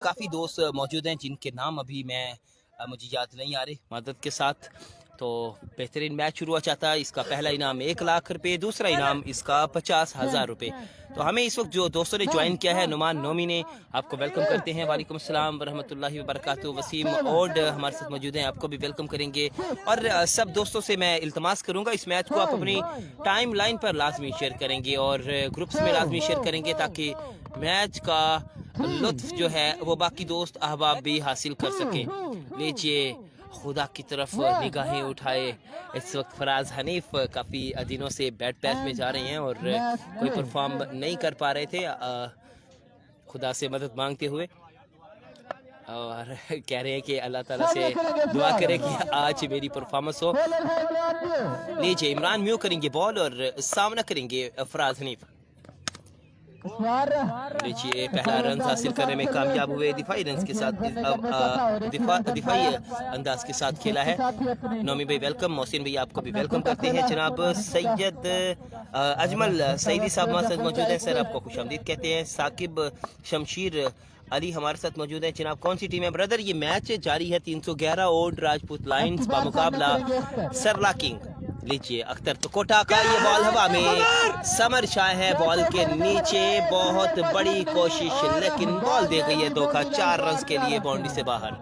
काफ़ी दोस्त मौजूद हैं जिनके नाम अभी मुझे याद नहीं आ रहे मदद के साथ। तो बेहतरीन मैच शुरू हुआ चाहता है। इसका पहला इनाम 1 लाख रुपए, दूसरा इनाम इसका 50,000 रुपए। तो हमें इस वक्त जो दोस्तों ने ज्वाइन किया है, नुमान नोमी ने, आपको वेलकम करते हैं। वालेकुम अस्सलाम वरहमतुल्लाहि वबरकातुहू। वसीम ओड हमारे साथ मौजूद हैं, आपको भी वेलकम करेंगे। और सब दोस्तों से मैं इल्तमास करूंगा इस मैच को आप अपनी टाइम लाइन पर लाजमी शेयर करेंगे और ग्रुप्स में लाजमी शेयर करेंगे ताकि मैच का लुत्फ जो है वो बाकी दोस्त अहबाब भी हासिल कर सकें। लीजिए खुदा की तरफ निगाहें उठाए। इस वक्त फराज हनीफ काफ़ी दिनों से बैट पैच में जा रहे हैं और कोई परफॉर्म नहीं कर पा रहे थे, खुदा से मदद मांगते हुए, और कह रहे हैं कि अल्लाह ताला से दुआ करें कि आज मेरी परफॉर्मेंस हो। लीजिए इमरान म्यू करेंगे बॉल और सामना करेंगे फराज हनीफ। देखिए पहला रन हासिल करने में कामयाब हुए। दिफाई रन के साथ दिफाई अंदाज के साथ खेला है। नोमी भाई वेलकम। मोहसिन भाई आपको भी वेलकम करते हैं। जनाब सैयद अजमल सईदी साहब हमारे साथ मौजूद हैं, सर आपको खुशामदीद कहते हैं। साकिब शमशीर अली हमारे साथ मौजूद है। जनाब कौन सी टीम है ब्रदर? ये मैच जारी है। 311 ओल्ड राजपूत लाइन्स का मुकाबला सरला किंग। लीजिए अख्तर तो कोटा का ये बॉल हवा में, समर शाह है बॉल के नीचे, बहुत बड़ी कोशिश लेकिन बॉल दे गई है धोखा। 4 रन के लिए बाउंड्री से बाहर।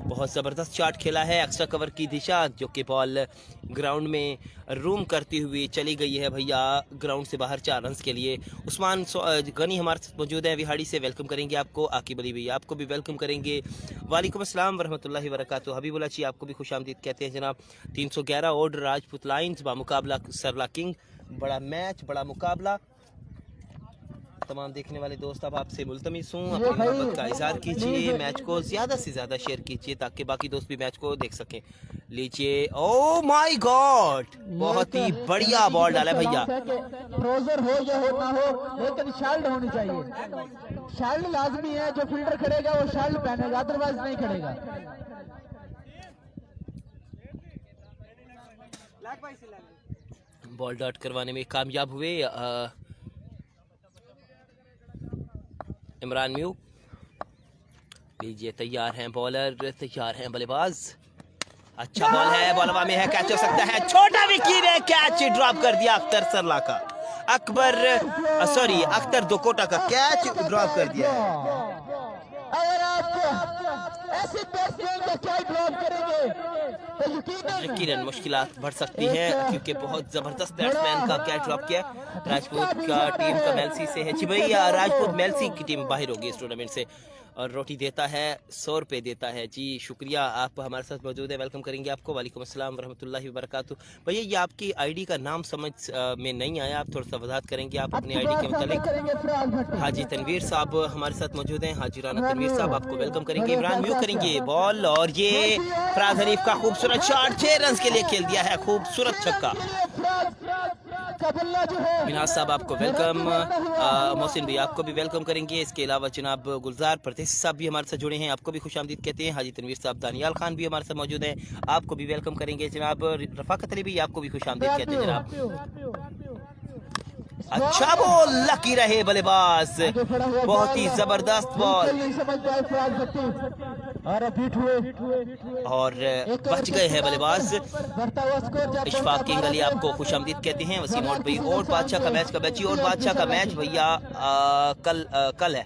बहुत ज़बरदस्त शॉट खेला है एक्स्ट्रा कवर की दिशा, जो कि बॉल ग्राउंड में रूम करती हुई चली गई है भैया ग्राउंड से बाहर 4 रन के लिए। उस्मान गनी हमारे साथ मौजूद है विहाड़ी से, वेलकम करेंगे आपको। आकिब अली भैया आपको भी वेलकम करेंगे। वालेकुम अस्सलाम वरहमतुल्लाहि वबरकातुहू। हबीबुल्लाह जी आपको भी खुशामदीद कहते हैं जनाब। 311 ओल्ड राजपूत लाइन्स बामुकाबला सरला किंग। बड़ा मैच, बड़ा मुकाबला। तमाम देखने वाले दोस्त अब आपसे मुल्तमिस हूँ अपनी मोहब्बत का इजहार कीजिए, मैच को ज़्यादा से ज़्यादा शेयर कीजिए ताकि बाकी दोस्त भी मैच को देख सकें। लीजिए ओ माय गॉड, बहुत ही बढ़िया बॉल डाला है भैया। ट्राउजर हो या हो ना हो, लेकिन शर्ट होनी चाहिए। शर्ट लाजमी है, जो फील्डर खड़ेगा वो शर्ट पहनेगा, अदरवाइज नहीं खड़ेगा। बॉल डॉट करवाने में कामयाब हुए इमरान म्यू। लीजिए तैयार हैं बॉलर, तैयार हैं बल्लेबाज। अच्छा बॉल है, बॉल हवा में है, कैच हो सकता है। छोटा विकेट है, कैच ड्रॉप कर दिया अख्तर सरला का। अख्तर दोकोटा का कैच ड्रॉप कर दिया है। अगर आप ऐसे बैट्समैन को क्या ड्रॉप करेंगे तो यकीनन मुश्किलात बढ़ सकती हैं क्योंकि बहुत जबरदस्त बैट्समैन का कैच ड्रॉप किया। राजपूत का टीम का मेलसी से है जी भाई, राजपूत मेलसी की टीम बाहर होगी इस टूर्नामेंट से। और रोटी देता है 100 रुपये देता है जी, शुक्रिया। आप हमारे साथ मौजूद है, वेलकम करेंगे आपको। वालेकुम अस्सलाम वरहमतुल्लाहि वबरकातुहू। भैया ये आपकी आईडी का नाम समझ में नहीं आया, आप थोड़ा सा वजाहत करेंगे आप अपनी आईडी के मुतालिक। हाजी तनवीर साहब हमारे साथ मौजूद हैं, हाजी राना तनवीर साहब आपको वेलकम करेंगे। इमरान म्यू करेंगे बॉल और ये फराज हनीफ का खूबसूरत शॉट 6 रन के लिए खेल दिया है, खूबसूरत छक्का। मिनाज साहब आपको वेलकम। मोहसिन भाई आपको भी वेलकम करेंगे। इसके अलावा जनाब गुलजार परदेसी साहब भी हमारे साथ जुड़े हैं, आपको भी खुशामदीद कहते हैं। हाजी तनवीर साहब, दानियाल खान भी हमारे साथ मौजूद हैं, आपको भी वेलकम करेंगे। जनाब रफाकत अली भी आपको भी खुशामदीद कहते हैं जनाब। अच्छा बॉल, लकी रहे बल्लेबाज, बहुत ही जबरदस्त बॉल और बच गए हैं बल्लेबाज। इशफाक किंग अली आपको खुशामदीद कहते हैं। वसीम और भाई और बादशाह का मैच का बची, और बादशाह का मैच भैया कल है।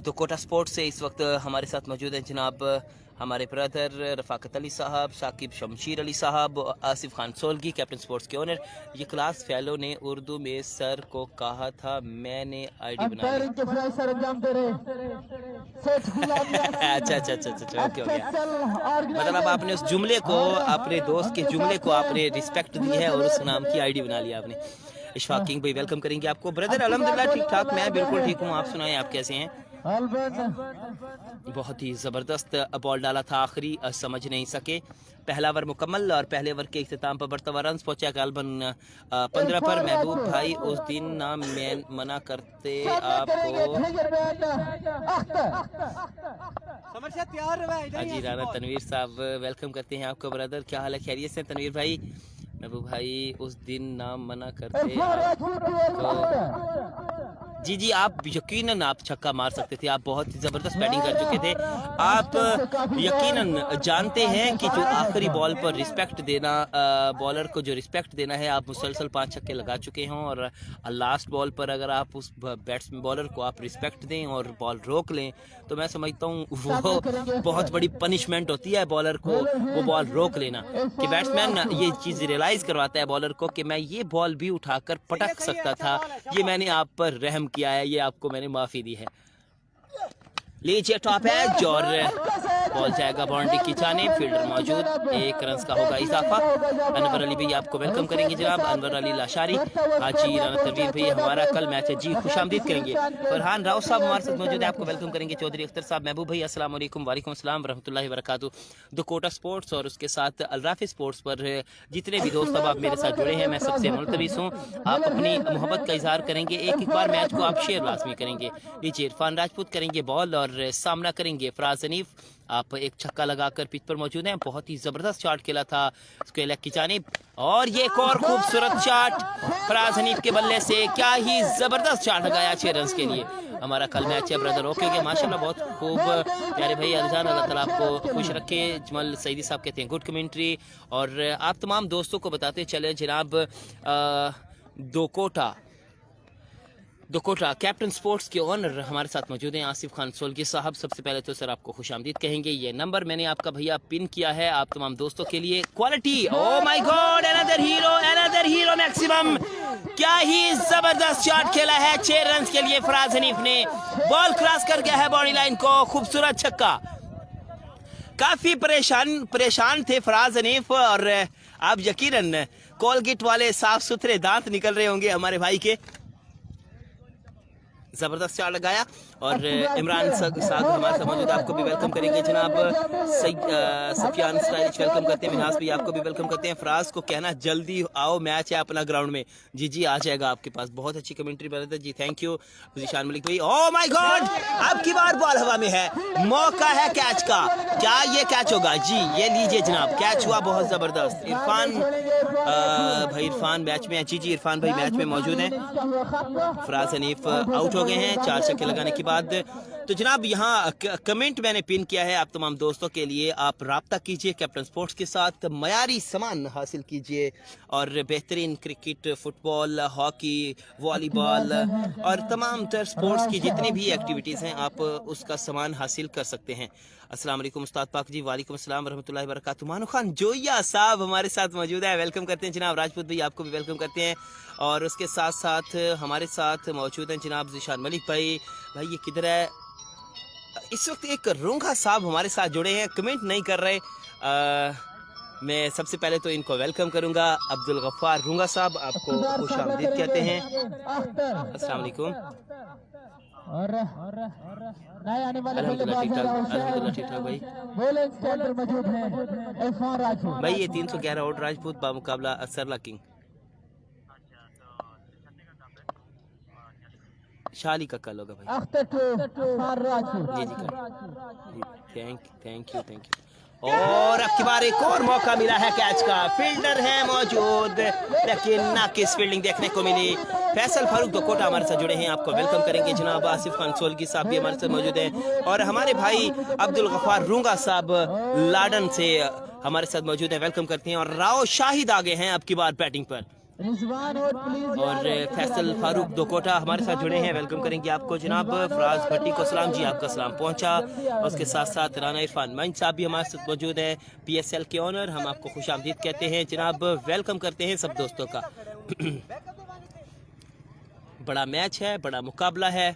तो कोटा स्पोर्ट्स से इस वक्त हमारे साथ मौजूद हैं जनाब हमारे ब्रदर रफाकत अली साहब, साकिब शमशीर अली साहब, आसिफ खान सोलगी कैप्टन स्पोर्ट्स के ओनर। ये क्लास फेलो ने उर्दू में सर को कहा था मैंने आईडी बना ली। अच्छा ओके हो गया। मतलब आपने उस जुमले को, अपने दोस्त के जुमले को आपने रिस्पेक्ट दी है और उस नाम की आईडी बना लिया आपने। इशफाक किंग भाई वेलकम करेंगे आपको। ब्रदर अल्हम्दुलिल्लाह ठीक ठाक, मैं बिल्कुल ठीक हूँ, आप सुनाएं आप कैसे हैं? बहुत ही ज़बरदस्त बॉल डाला था, आखिरी समझ नहीं सके। पहला ओवर मुकम्मल और पहले ओवर के इख्तिताम पर बढ़ता हुआ रन पहुंचा गालबन 15 पर। महबूब भाई उस दिन ना मना करते आपको। हाजी राना तनवीर साहब वेलकम करते हैं आपको ब्रदर, क्या हाल है, खैरियत से तनवीर भाई? महबूब भाई उस दिन ना मना करते आपको। जी आप यकीनन आप छक्का मार सकते थे, आप बहुत ही ज़बरदस्त बैटिंग कर चुके थे। आप यकीनन जानते हैं कि जो आखिरी बॉल पर रिस्पेक्ट देना, बॉलर को जो रिस्पेक्ट देना है, आप मुसलसल 5 छक्के लगा चुके हों और लास्ट बॉल पर अगर आप उस बैट्समैन बॉलर को आप रिस्पेक्ट दें और बॉल रोक लें तो मैं समझता हूँ वो बहुत बड़ी पनिशमेंट होती है बॉलर को, वो बॉल रोक लेना। कि बैट्समैन ये चीज़ रियलाइज़ करवाता है बॉलर को कि मैं ये बॉल भी उठाकर पटक सकता था, ये मैंने आप पर रहम किया है, ये आपको मैंने माफ़ी दी है। लीजिए टॉप एज और बॉल जाएगा बाउंड्री की जानिब, फील्डर मौजूद, 1 रन का होगा इजाफा। अनवर अली भाई आपको वेलकम करेंगे जनाब, अनवर अली लाशारी, हाजी राना तनवीर भाई हमारा कल मैच है जी, खुशामदीद करेंगे। फरहान राव साहब हमारे साथ मौजूद है, आपको वेलकम करेंगे। चौधरी अख्तर साहब, महबूब भाई अस्सलाम वालेकुम, वालेकुम अस्सलाम रहमतुल्लाहि व बरकातहू। दुकोटा स्पोर्ट्स और उसके साथ अलराफी स्पोर्ट्स पर जितने भी दोस्त अब आप मेरे साथ जुड़े हैं, मैं सबसे मुल्तमिस हूँ आप अपनी मोहब्बत का इजहार करेंगे, एक बार मैच को आप शेयर लाजमी करेंगे। लीजिए इरफान राजपूत करेंगे बॉल और सामना करेंगे फराज हनीफ। आप एक छक्का लगाकर पिच पर मौजूद हैं, बहुत ही ज़बरदस्त शॉट खेला था उसके लेग की जानिब और ये एक और खूबसूरत शॉट फराज हनीफ के बल्ले से, क्या ही ज़बरदस्त शॉट लगाया 6 रन के लिए। हमारा कल मैच है ब्रदर, ओके ओके माशाल्लाह, बहुत खूब प्यारे भाई अरजान, अल्लाह ताला आपको खुश रखे। जमल सईदी साहब कहते हैं गुड कमेंट्री। और आप तमाम दोस्तों को बताते चले जनाब, दुकोटा कैप्टन स्पोर्ट्स के ओनर हमारे साथ मौजूद हैं आसिफ खान सोलगी साहब। सबसे पहले तो सर आपको खुशामदीद कहेंगे, ये नंबर मैंने आपका भैया पिन किया है आप तमाम दोस्तों के लिए। Quality, O my god, another hero maximum, क्या ही जबरदस्त शॉट खेला है 6 रन के लिए फराज हनीफ ने, बॉल क्रॉस कर गया है बॉडी लाइन को, खूबसूरत छक्का। काफी परेशान थे फराज हनीफ और आप यकीनन कोलगेट वाले साफ सुथरे दांत निकल रहे होंगे हमारे भाई के, ज़बरदस्त शॉट लगाया। और इमरान साहब हमारे साथ मौजूद, आपको भी वेलकम करेंगे जनाब। सफियान स्टाइलिश वेलकम करते हैं, मिनाज भी आपको भी वेलकम करते हैं। फराज को कहना जल्दी आओ, मैच है अपना ग्राउंड में। जी आ जाएगा आपके पास, बहुत अच्छी कमेंट्री बता जी, थैंक यू जिशान मलिक भाई। ओह माय गॉड, अब की बार बॉल हवा में है, मौका है कैच का, क्या ये कैच होगा? जी ये लीजिए जनाब, कैच हुआ बहुत ज़बरदस्त। इरफान मैच में है, जी इरफान भाई मैच में मौजूद हैं। फराज हनीफ आउट हो गए हैं 4 छक्के लगाने के बाद। तो जनाब यहाँ कमेंट मैंने पिन किया है आप तमाम दोस्तों के लिए, आप राब्ता कीजिए कैप्टन स्पोर्ट्स के साथ, मयारी सामान हासिल कीजिए और बेहतरीन क्रिकेट, फुटबॉल, हॉकी, वॉलीबॉल और तमाम तर स्पोर्ट्स की जितनी भी एक्टिविटीज़ हैं आप उसका सामान हासिल कर सकते हैं। अस्सलाम वालेकुम उस्ताद पाक जी, वालेकुम अस्सलाम व रहमतुल्लाहि व बरकातहू। मानो खान जोया साहब हमारे साथ मौजूद है, वेलकम करते हैं जनाब। राजपूत भाई आपको भी वेलकम करते हैं और उसके साथ साथ हमारे साथ मौजूद हैं जनाब जिशान मलिक भाई। ये किधर है इस वक्त? एक रूंगा साहब हमारे साथ जुड़े हैं, कमेंट नहीं कर रहे। मैं सबसे पहले तो इनको वेलकम करूंगा। अब्दुल गफ्फार रूंगा साहब आपको खुशामदीद कहते हैं, अस्सलाम वालेकुम। और नए आने वाले ठीक ठाक भाई। मौजूद हैं इरफान राजपूत भाई, ये 311 आउट राजपूत बामुकाबला असरला किंग शाली का कल होगा भाई। Thank you. और अब की बार एक और मौका मिला है कैच का, फील्डर है मौजूद लेकिन नाकिस फील्डिंग देखने को मिली। फैसल फारूक दुकोटा हमारे साथ जुड़े हैं, आपको वेलकम करेंगे जनाब। आसिफ खान सोलगी साहब भी हमारे साथ मौजूद हैं और हमारे भाई अब्दुल गफ्फार रूंगा साहब लाडन से हमारे साथ मौजूद हैं, वेलकम करते हैं। और राव शाहिद आगे हैं अब की बार बैटिंग पर और फैसल फारूक दुकोटा हमारे साथ जुड़े हैं, वेलकम करेंगे आपको जनाब। फराज भट्टी को सलाम, जी आपका सलाम पहुंचा। उसके साथ साथ राना इरफान मंच साहब भी हमारे साथ मौजूद हैं, PSL के ओनर, हम आपको खुशामदीद कहते हैं जनाब, वेलकम करते हैं सब दोस्तों का। बड़ा मैच है, बड़ा मुकाबला है।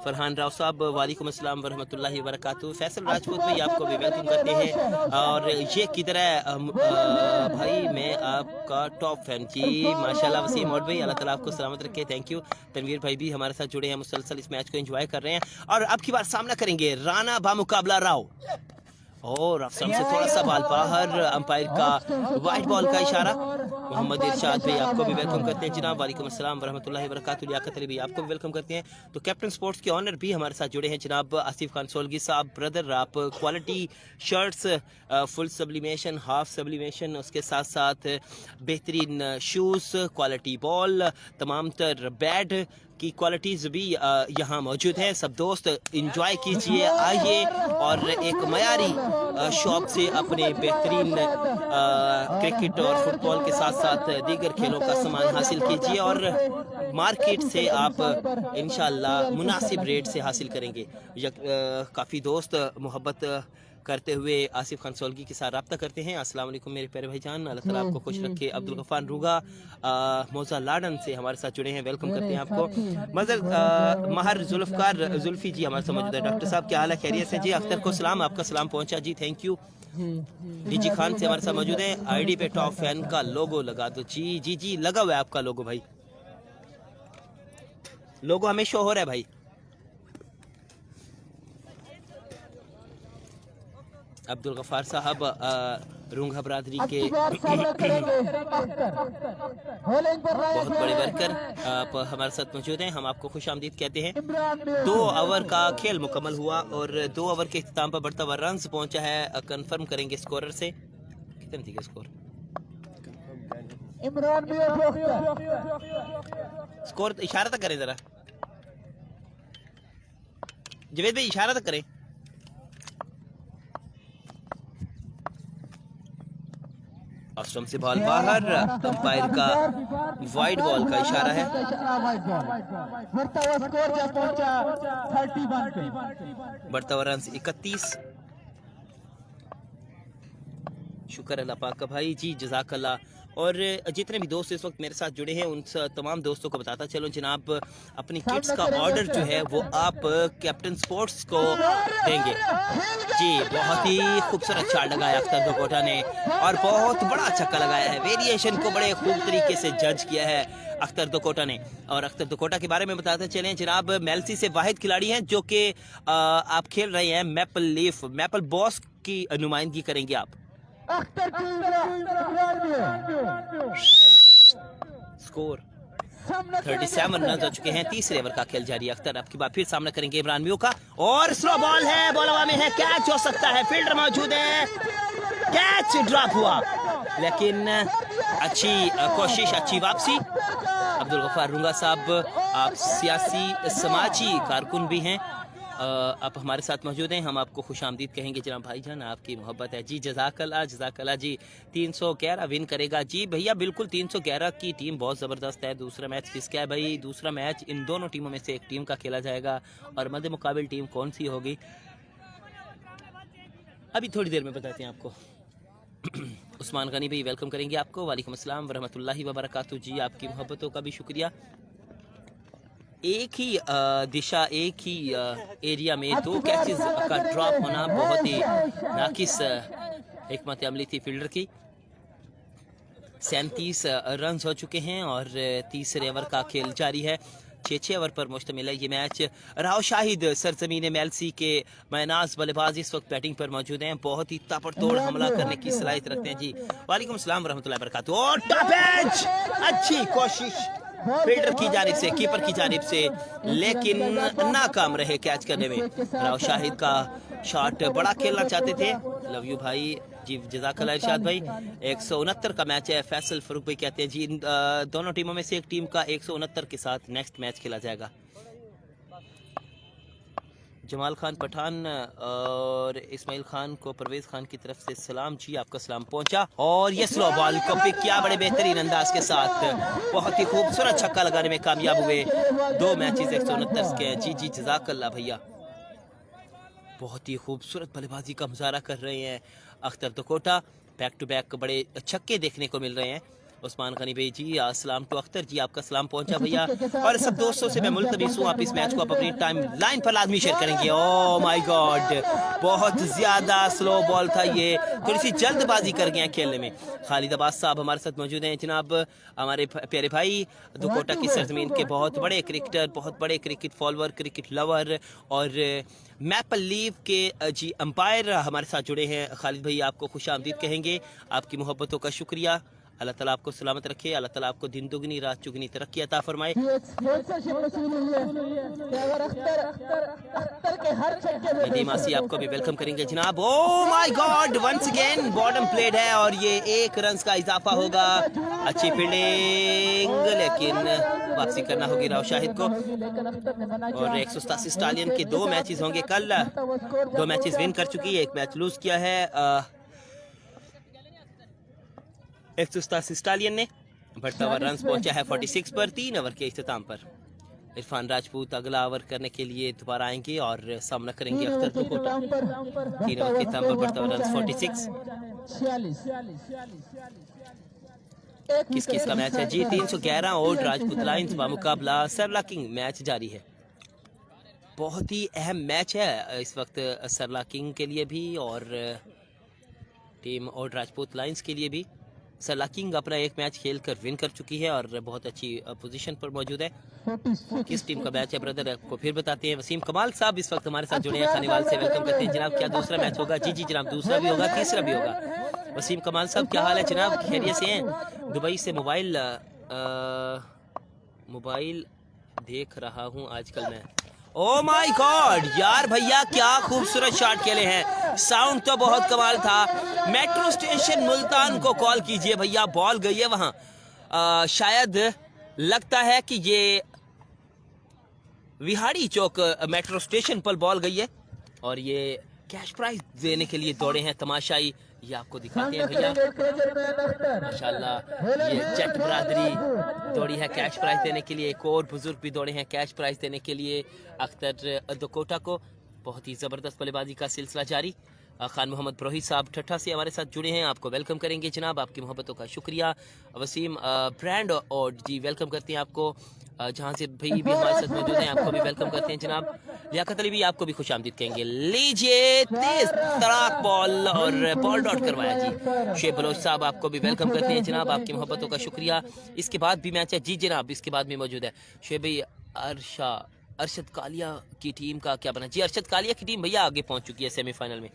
फरहान राव साहब वालेकुम अस्सलाम व रहमतुल्लाहि व बरकातहू। फैसल राजपूत भाई आपको भी वेलकम करते हैं। और ये किधर है भाई, मैं आपका टॉप फैन जी, माशाल्लाह वसीम और भाई, अल्लाह ताला आपको सलामत रखे, थैंक यू। तनवीर भाई भी हमारे साथ जुड़े हैं, मुसलसल इस मैच को एंजॉय कर रहे हैं। और अब की बार सामना करेंगे राना बामुकाबला राव और अफसर से थोड़ा सा बॉल बाहर, अंपायर का वाइट बॉल का इशारा। मोहम्मद इरशाद भाई आपको भी वेलकम करते हैं जनाब। वालेकुम अस्सलाम वरहमतुल्लाहि वबरकातुहू। लियाकत अली भाई आपको भी वेलकम करते हैं। तो कैप्टन स्पोर्ट्स के ऑनर भी हमारे साथ जुड़े हैं जनाब आसिफ खान सोलगी साहब। ब्रदर, आप quality shirts, full sublimation, half sublimation, उसके साथ साथ बेहतरीन शूज़, क्वालिटी बॉल, तमाम तर बैट की क्वालिटीज़ भी यहाँ मौजूद है। सब दोस्त इंजॉय कीजिए, आइए और एक मयारी शॉप से अपने बेहतरीन क्रिकेट और फुटबॉल के साथ साथ दीगर खेलों का सामान हासिल कीजिए और मार्केट से आप इंशाल्लाह मुनासिब रेट से हासिल करेंगे। काफ़ी दोस्त मोहब्बत करते हुए आसिफ खान सोलगी के साथ रब्ता करते हैं। अस्सलाम वालेकुम मेरे प्यारे भाईजान, अल्लाह ताला आपको खुश रखे। अब्दुल गफ्फार रूगा मौजा लाडन से हमारे साथ जुड़े हैं, वेलकम करते हैं आपको। मजर महर जुल्फकार जुल्फी जी हमारे साथ मौजूद है। डॉक्टर साहब क्या हाल है, खैरियत से जी? अख्तर को सलाम, आपका सलाम पहुंचा जी, थैंक यू। डीजी खान से हमारे साथ मौजूद है। आईडी पे टॉप फैन का लोगो लगा दो जी। जी जी लगा हुआ है आपका लोगो भाई, लोगो हमें शो हो रहा है भाई। अब्दुल गफ्फार साहब रूंगा बरादरी के बहुत बड़े वर्कर आप हमारे साथ मौजूद हैं, हम आपको खुश आमदीद कहते हैं। 2 ओवर का खेल मुकम्मल हुआ और 2 ओवर के इख्तिताम पर बढ़ता हुआ रन्स पहुंचा है। कंफर्म करेंगे स्कोरर से, कितने थी स्कोर? स्कोर इशारा तक करें जरा, जवेद भाई इशारा तक करें। ऑस्ट्रम से बॉल बाहर, अंपायर का वाइड बॉल का इशारा है। बढ़ता हुआ रन 31। शुक्र अल्लाह पाक का भाई जी, जज़ाकल्लाह। और जितने भी दोस्त इस वक्त मेरे साथ जुड़े हैं उन तमाम दोस्तों को बताता चलो जनाब, अपनी किट्स का ऑर्डर जो है वो आप कैप्टन स्पोर्ट्स को देंगे जी। बहुत ही खूबसूरत शॉट लगाया अख्तर दोकोटा ने और बहुत बड़ा छक्का लगाया है। वेरिएशन को बड़े खूब तरीके से जज किया है अख्तर दोकोटा ने। और अख्तर दोकोटा के बारे में बताते चलें जनाब, मेल्सी से वाहिद खिलाड़ी हैं जो कि आप खेल रहे हैं मैपल लीफ, मैपल बॉस की नुमाइंदगी करेंगे आप। स्कोर 37 रन हो चुके हैं, तीसरे ओवर का खेल जारी। अख्तर आपकी बात फिर सामना करेंगे इमरान मियो का और स्लो बॉल है, बॉल हवा में है, कैच हो सकता है, फील्डर मौजूद है, कैच ड्रॉप हुआ लेकिन अच्छी कोशिश, अच्छी वापसी। अब्दुल गफ्फार रूंगा साहब आप सियासी समाजी कारकुन भी हैं, आप हमारे साथ मौजूद हैं, हम आपको खुश आमदीद कहेंगे जनाब भाईजान, आपकी मोहब्बत है जी। जज़ाकल्लाह जज़ाकल्लाह जी। 311 विन करेगा जी भैया, बिल्कुल 311 की टीम बहुत ज़बरदस्त है। दूसरा मैच किसका है भाई? दूसरा मैच इन दोनों टीमों में से एक टीम का खेला जाएगा और मद्दे मुकाबिल टीम कौन सी होगी अभी थोड़ी देर में बताते हैं आपको। उस्मान गनी भाई वेलकम करेंगे आपको। वालेकुम अस्सलाम वरहमतुल्लाहि वबरकातुहू जी, आपकी मोहब्बतों का भी शुक्रिया। एक ही दिशा, एक ही एरिया में 2 कैचेस का ड्रॉप होना बहुत ही नाकिस हिकमत अमली थी फील्डर की। 37 रन हो चुके हैं और तीसरे ओवर का खेल जारी है। 6 ओवर पर मुश्तमिल है ये मैच। राव शाहिद सरजमीन मेल्सी के मैनाज बल्लेबाज इस वक्त बैटिंग पर मौजूद हैं, बहुत ही ताबड़तोड़ हमला करने की सलाहियत रखते हैं जी। वालेकुम अस्सलाम रहमतुल्लाहि वबरकातुहू। और टॉप एज, अच्छी कोशिश फील्डर की जानिब से, कीपर की जानिब से, लेकिन नाकाम रहे कैच करने में। राव शाहिद का शॉट बड़ा खेलना चाहते थे, लव यू भाई जी, जज़ाकल्लाह इरशाद भाई। 169 का मैच है, फैसल फरूक भाई कहते हैं जी इन दोनों टीमों में से एक टीम का 169 के साथ नेक्स्ट मैच खेला जाएगा। जमाल खान पठान और इस्माइल खान को परवेज खान की तरफ से सलाम जी, आपका सलाम पहुंचा। और ये स्लो बॉल को पिक किया बड़े बेहतरीन अंदाज के साथ, बहुत ही खूबसूरत छक्का लगाने में कामयाब हुए। 2 मैचेस 169 के जी जी, जज़ाकल्लाह भैया, बहुत ही खूबसूरत बल्लेबाजी का मुजाहरा कर रहे हैं अख्तर दोकोटा। बैक टू बैक बड़े छक्के देखने को मिल रहे हैं उस्मान गनी भाई जी, अस्सलाम टू अख्तर जी, आपका सलाम पहुंचा भैया। और सब दोस्तों से मैं मुल्तमिस हूँ आप इस मैच को आप अपनी टाइम लाइन पर लाजमी शेयर करेंगे। ओह माय गॉड, बहुत ज़्यादा स्लो बॉल था ये, थोड़ी सी जल्दबाजी कर गए हैं खेलने में। खालिद अब्बास साहब हमारे साथ मौजूद हैं जनाब, हमारे प्यारे भाई, दुकोटा की सरजमीन के बहुत बड़े क्रिकेटर, बहुत बड़े क्रिकेट फॉलोअर, क्रिकेट लवर और मैपल लीव के जी अंपायर हमारे साथ जुड़े हैं। खालिद भाई आपको खुश आमदीद कहेंगे, आपकी मोहब्बतों का शुक्रिया। अल्लाह ताला आपको सलामत रखे, अल्लाह ताला आपको दिन दुगनी रात चुगनी तरक्की अता फरमाए। नदीम आसी आपको भी वेलकम करेंगे जनाब। Oh my God, once again bottom played है और ये 1 रन का इजाफा होगा। अच्छी फील्डिंग, लेकिन वापसी करना होगी राव शाहिद को। और 187 स्टालियन के 2 मैचेस होंगे कल, 2 मैचेस विन कर चुकी है, 1 मैच लूज किया है 187 स्टालियन ने। बढ़ता हुआ रन पहुंचा है 46 पर 3 ओवर के इख्तिताम पर। इरफान राजपूत अगला ओवर करने के लिए दोबारा आएंगे और सामना करेंगे अख्तर दुकोटा। 3 ओवर के इख्तिताम पर बढ़ता हुआ रन 46। किस किस का मैच है जी? 311 ओल्ड राजपूत लाइंस बामुकाबला सरला किंग मैच जारी है। बहुत ही अहम मैच है इस वक्त सरला किंग के लिए भी और टीम ओल्ड राजपूत लाइंस के लिए भी। सरला किंग अपना 1 मैच खेल कर विन कर चुकी है और बहुत अच्छी पोजीशन पर मौजूद है। किस टीम का मैच है ब्रदर आपको फिर बताते हैं। वसीम कमाल साहब इस वक्त हमारे साथ जुड़े हैं, खानेवाल से वेलकम करते हैं जनाब। क्या दूसरा मैच होगा? जी जी जनाब, दूसरा भी होगा, तीसरा भी होगा। वसीम कमाल साहब क्या हाल है जनाब, खैरियत से हैं? दुबई से मोबाइल देख रहा हूँ आजकल मैं। ओ माय गॉड यार भैया, क्या खूबसूरत शॉट खेले हैं, साउंड तो बहुत कमाल था। मेट्रो स्टेशन मुल्तान को कॉल कीजिए भैया, बॉल गई है वहां। शायद लगता है कि ये विहाड़ी चौक मेट्रो स्टेशन पर बॉल गई है और ये कैश प्राइज देने के लिए दौड़े हैं तमाशाई। ये आपको दिखाते हैं भैया, माशाल्लाह ये जट बरादरी दौड़ी है कैश प्राइज देने के लिए। एक और बुजुर्ग भी दौड़े हैं कैश प्राइज देने के लिए अख्तर दुकोटा को। बहुत ही ज़बरदस्त बल्लेबाजी का सिलसिला जारी। खान मोहम्मद प्रोहित साहब ठट्ठा से हमारे साथ जुड़े हैं, आपको वेलकम करेंगे जनाब, आपकी मोहब्बतों का शुक्रिया। वसीम ब्रांड और जी वेलकम करते हैं आपको। जहाँ से भाई भी हमारे साथ मौजूद हैं आपको भी वेलकम करते हैं जनाब। लियाकत अली भी आपको भी खुश आमदीद कहेंगे। लीजिए तेज तड़ाक बॉल और बॉल डॉट करवाया जी। शेख बलोच साहब आपको भी वेलकम करते हैं जनाब, आपकी मोहब्बतों का शुक्रिया। इसके बाद भी मैच है जी जनाब, इसके बाद भी मौजूद है शेख भाई। अरशद कालिया की टीम का क्या बना जी? अरशद कालिया की टीम भैया आगे पहुंच चुकी है सेमीफाइनल में।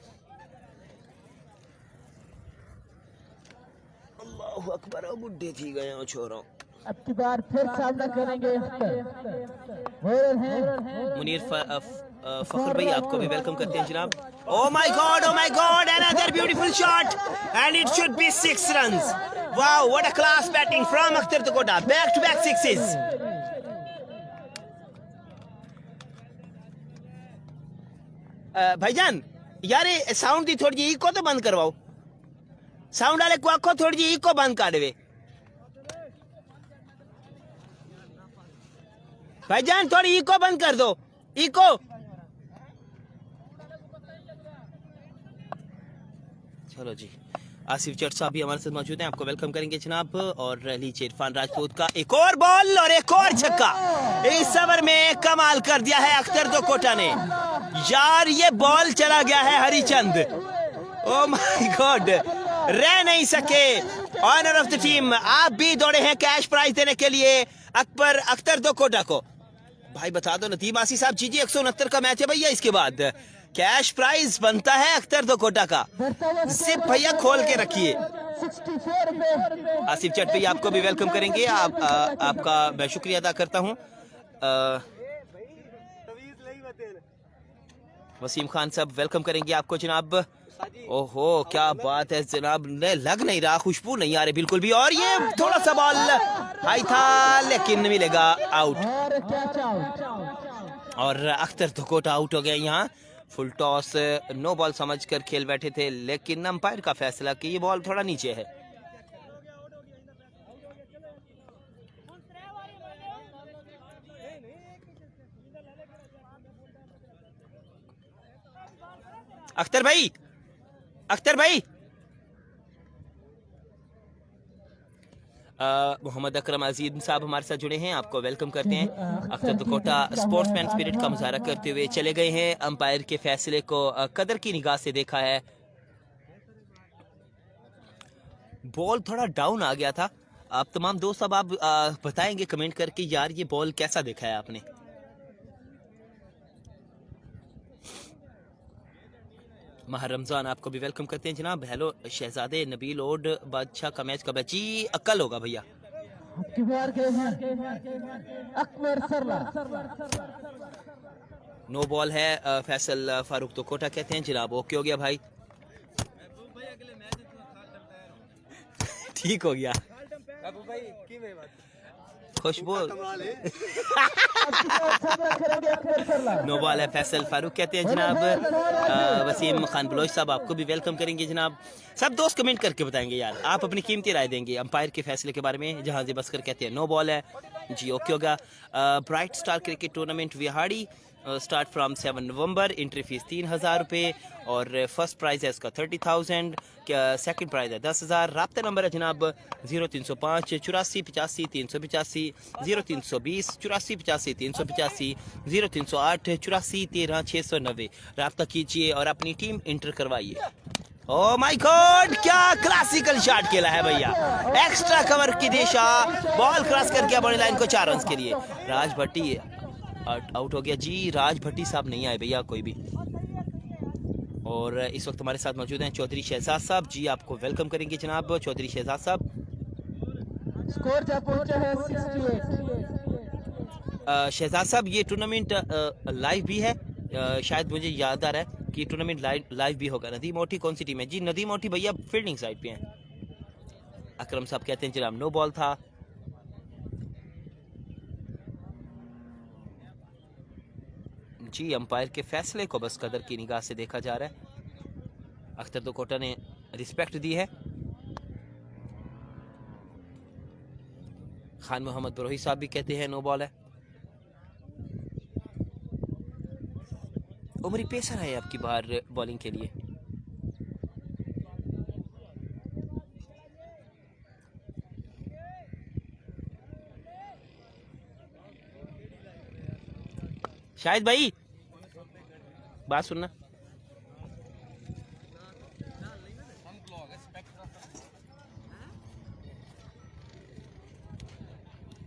अल्लाहु अकबर, बुड्ढे थी गए हो छोरो। अब की बार फिर सामना करेंगे मुनीर फखर भाई आपको भी वेलकम करते हैं जनाब। Oh my god, another beautiful shot and it should be 6 runs. Wow, what a class batting from Akhtar दुकोटा, बैक टू बैक सिक्सेस। भाईजान यार ये साउंड दी थोड़ी जी इको तो बंद करवाओ, साउंड वाले को आखो थोड़ी जी इको बंद कर देवे भाईजान, थोड़ी इको बंद कर दो, इको। चलो जी, आसिफ चट साहब भी हमारे साथ मौजूद हैं, आपको वेलकम करेंगे जनाब। और लीजिए इरफान राजपूत का एक और बॉल और एक और छक्का। इस ओवर में कमाल कर दिया है अख्तर दुकोटा ने यार, ये बॉल चला गया है हरिचंद। ओ माय गॉड, रह नहीं सके ऑनर ऑफ द टीम। आप भी दौड़े हैं कैश प्राइज देने के लिए अख्तर दुकोटा को। भाई बता दो नदीम आसी साहब, जी 169 का मैच है भैया, इसके बाद कैश प्राइज बनता है अख्तर दुकोटा का। सिर्फ भैया खोल के रखिए। आसिफ चट भैया आपको भी वेलकम करेंगे, आपका मैं शुक्रिया अदा करता हूँ। वसीम खान साहब वेलकम करेंगे आपको जनाब। ओहो क्या बात है जनाब, लग नहीं रहा, खुशबू नहीं आ रही बिल्कुल भी। और ये थोड़ा सा बॉल हाई था लेकिन मिलेगा आउट और अख्तर दुकोटा आउट हो गया। यहाँ फुल टॉस नो बॉल समझकर खेल बैठे थे, लेकिन अंपायर का फैसला कि ये बॉल थोड़ा नीचे है। अख्तर भाई, मोहम्मद अकरम अजीज साहब हमारे साथ जुड़े हैं, आपको वेलकम करते हैं। अख्तर दुकोटा स्पोर्ट्समैन स्पिरिट का मुजाहरा करते हुए चले गए हैं। अंपायर के फैसले को कदर की निगाह से देखा है। बॉल थोड़ा डाउन आ गया था। आप तमाम दोस्त अब आप बताएंगे कमेंट करके यार ये बॉल कैसा देखा है आपने। माह रमजान आपको भी वेलकम करते हैं जनाब। हेलो शहजादे नबील ओड बादशाह का मैच कब है जी? अक्ल होगा भैया। अकबर सरला नो बॉल है। फैसल फारूक तो कोटा कहते हैं जनाब। ओके हो गया भाई, ठीक हो गया। खुशबू नो बॉल है। फैसल फारूक कहते हैं जनाब। वसीम खान बलोच साहब आपको भी वेलकम करेंगे जनाब। सब दोस्त कमेंट करके बताएंगे यार, आप अपनी कीमती राय देंगे अंपायर के फैसले के बारे में। जहां से बसकर कहते हैं नो बॉल है जी। ओके होगा। Bright star cricket tournament Vehari start from 7 November. Entry fees 3000 रुपये और फर्स्ट प्राइज़ है उसका 30,000। सेकंड प्राइज़ है 10,000। राब्ता नंबर है जनाब 0305 84 85 385, 0320 84 85 385, 0308 84 13 690। राब्ता कीजिए और अपनी टीम इंटर करवाइए। ओ माय गॉड, क्या क्लासिकल शॉट खेला है भैया। एक्स्ट्रा कवर की दिशा, बॉल क्रॉस कर गया बॉडी लाइन को 4 रन के लिए। राज भट्टी आउट हो गया जी। राज भट्टी साहब नहीं आए भैया कोई भी। और इस वक्त हमारे साथ मौजूद हैं चौधरी शहजाद साहब जी, आपको वेलकम करेंगे जनाब चौधरी शहजाद साहब। स्कोर क्या पहुंचा है 68। शहजाद साहब ये टूर्नामेंट लाइव भी है। शायद मुझे याद आ रहा है कि टूर्नामेंट लाइव भी होगा। नदीम मोटी कौन सी टीम है जी? नदीम मोटी भैया फील्डिंग साइड पे हैं। अकरम साहब कहते हैं जनाब नो बॉल था। जी अंपायर के फैसले को बस कदर की निगाह से देखा जा रहा है। अख्तर तो कोटा ने रिस्पेक्ट दी है। खान मोहम्मद बरोही साहब भी कहते हैं नो बॉल है। उमरी पेसर है आपकी बाहर बॉलिंग के लिए। शायद भाई बात सुनना।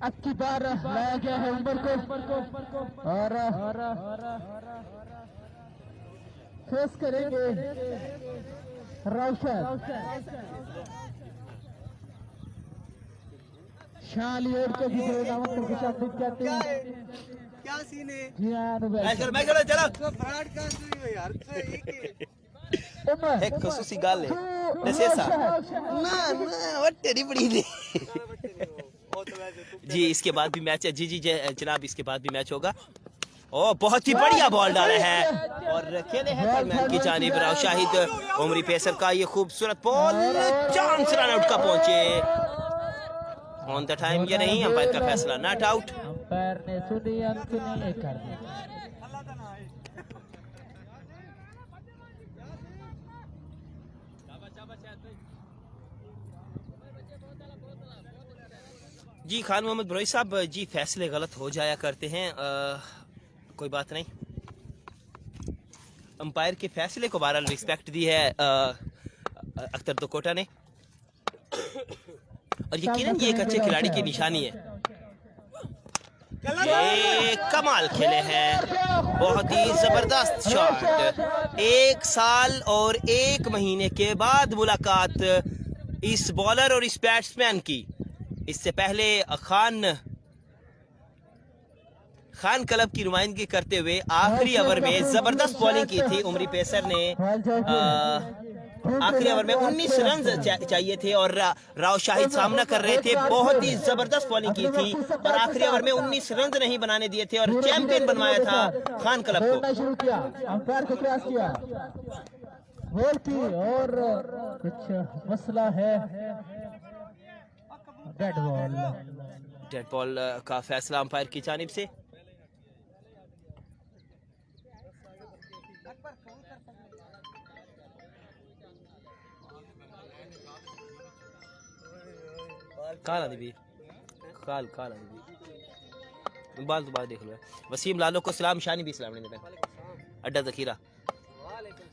अब की बार लाया गया है उमर को और फेस करेंगे रोशन शालियोर को भी नामक करके शाब्दिक कहते हैं। क्या सीन है? जी हाँ मैं चलो ब्रॉडकास्ट हुई है यार। एक खसूसी गाल है नसेसा ना वो तेरी बड़ी दे जी। इसके बाद भी मैच है जी जी जनाब, इसके बाद भी मैच होगा। ओ बहुत ही बढ़िया बॉल डाला है और खेले हैं फरमान की जानिब राव शाहिद। उमरी पेसर का ये खूबसूरत बॉल चांस रन आउट का पहुंचे ऑन द टाइम या नहीं। अंपायर का फैसला नॉट आउट। अंपायर ने सुनी अंक नहीं कर दिया। जी खान मोहम्मद बरोई साहब जी फैसले गलत हो जाया करते हैं, कोई बात नहीं। अंपायर के फैसले को बहरहाल रिस्पेक्ट दी है अख्तर तो कोटा ने और यकीनन ये एक अच्छे खिलाड़ी की निशानी है। ये कमाल खेले हैं, बहुत ही जबरदस्त शॉट। 1 साल और 1 महीने के बाद मुलाकात इस बॉलर और इस बैट्समैन की। इससे पहले खान क्लब की नुमाइंदगी करते हुए आखिरी ओवर में जबरदस्त बॉलिंग की थी उमरी पेसर ने। आखिरी ओवर में 19 रन चाहिए थे और राव शाहिद सामना कर रहे थे। बहुत ही जबरदस्त बॉलिंग की थी और आखिरी ओवर में 19 रन नहीं बनाने दिए थे और चैंपियन बनवाया था खान क्लब को। शुरू किया, अंपायर को क्रॉस किया, बॉल की और कुछ मसला है। डेड बॉल का फैसला अंपायर की जानिब से। काला भी काल काला भी बाल तो बाल देख लो। वसीम लालो को सलाम, शानी भी सलाम नहीं देता। अड्डा जखीरा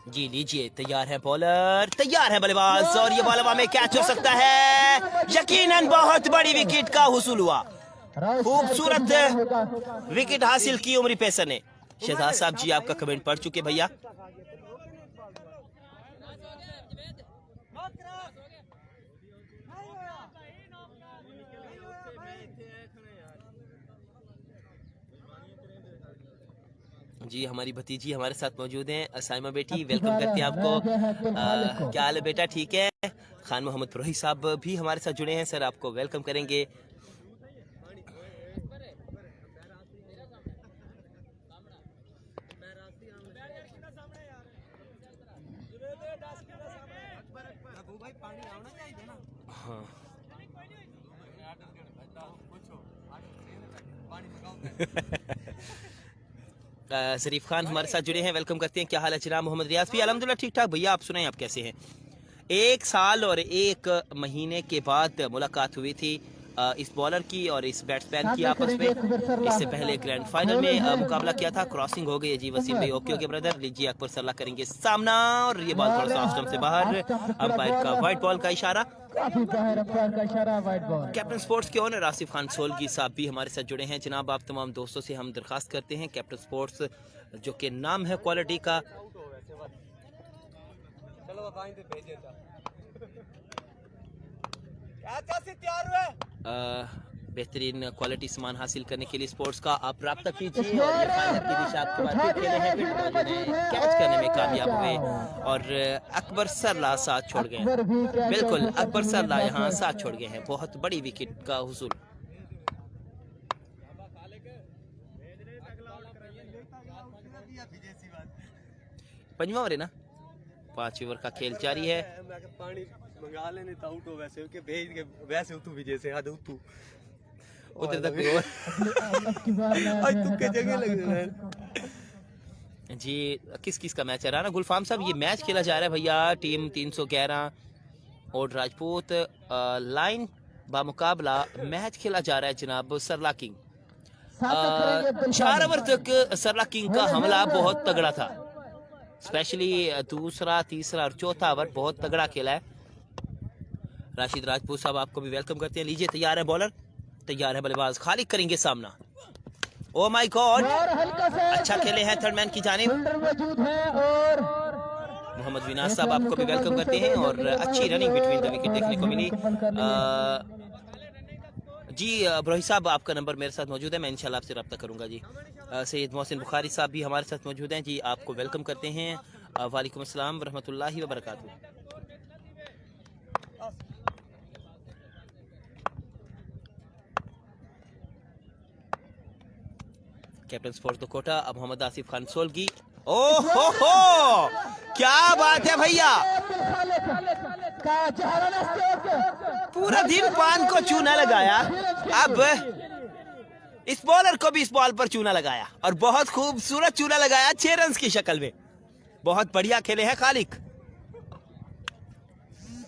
जी लीजिए, तैयार है बॉलर, तैयार है बल्लेबाज, और ये बॉल हवा में कैच हो सकता है। यकीनन बहुत बड़ी विकेट का हुसूल हुआ, खूबसूरत विकेट हासिल की उमरी पेसर ने। शहजाद साहब जी आपका कमेंट पढ़ चुके भैया। जी हमारी भतीजी हमारे साथ मौजूद हैं, साइमा बेटी, वेलकम करते हैं आपको। क्या हाल है बेटा, ठीक है? खान मोहम्मद फरोही साहब भी हमारे साथ जुड़े हैं, सर आपको वेलकम करेंगे। हाँ शरीफ खान हमारे साथ जुड़े हैं, वेलकम करते हैं। क्या हाल है जनाब? मोहम्मद रियाज भी अल्हम्दुलिल्लाह ठीक ठाक भैया, आप सुनाएं आप कैसे हैं? 1 साल और 1 महीने के बाद मुलाकात हुई थी इस बॉलर की और इस बैट्समैन की आपस में। इससे पहले ग्रैंड फाइनल में मुकाबला किया था, क्रॉसिंग हो गई है जी वसीम भाई। ओके ओके ब्रदर, लीजिए अकबर सल्ला करेंगे सामना, और ये बॉल थोड़ा सा ऑफ स्टंप से बाहर, अंपायर का व्हाइट बॉल का इशारा। कैप्टन स्पोर्ट्स के ओनर आसिफ खान सोलगी साहब भी हमारे साथ जुड़े हैं। जनाब आप तमाम दोस्तों से हम दरखास्त करते हैं, कैप्टन स्पोर्ट्स जो कि नाम है क्वालिटी का, बेहतरीन क्वालिटी सामान हासिल करने के लिए स्पोर्ट्स का आप रब्ता कीजिए। और ये फाइनल की दिशा आपके बाद खेले हैं, कैच करने में कामयाब हुए और अकबर सरला साथ छोड़ गए। बिल्कुल अकबर सरला यहाँ साथ छोड़ गए हैं, बहुत बड़ी विकेट का हुसूल। पंजवा ओवर है ना, 5 ओवर का खेल जारी है। पानी मंगा लेने था उठो वैसे के भेज के वैसे उतू भी जैसे हद उतू उधर तक आज तू के जगह लग रहा है जी। किस किस का मैच है राना गुलफाम साहब? ये मैच खेला जा रहा है भैया, टीम 311 और राजपूत लाइन बामुकाबला मैच खेला जा रहा है जनाब। सरला किंग 4 ओवर तक सरला किंग का हमला बहुत तगड़ा था, स्पेशली दूसरा, तीसरा और चौथा ओवर बहुत तगड़ा खेला है। राशिद राजपूत साहब आपको भी वेलकम करते हैं। लीजिए, तैयार है बॉलर, तैयार है बल्लेबाज, खाली करेंगे सामना। ओ माय गॉड, अच्छा खेले हैं थर्ड मैन की जानिब मोहम्मद विनास साहब, आपको भी वेलकम करते हैं। और अच्छी रनिंग बिटवीन द विकेट देखने को मिली। जी ब्रोही साहब आपका नंबर मेरे साथ मौजूद है, मैं इंशाल्लाह आपसे रब्ता करूंगा जी। सैयद मोहसिन बुखारी साहब भी हमारे साथ मौजूद हैं जी, आपको वेलकम करते हैं। वालेकुम अस्सलाम रहमतुल्लाहि व बरकातहू। कैप्टन स्पोर्ट्स कोटा अब मोहम्मद आसिफ खान सोलगी। ओ हो, क्या बात है भैया, पूरा दिन पान को चूना लगाया, अब इस बॉलर को भी इस बॉल पर चूना लगाया और बहुत खूबसूरत चूना लगाया 6 रन की शक्ल में। बहुत बढ़िया खेले हैं खालिक।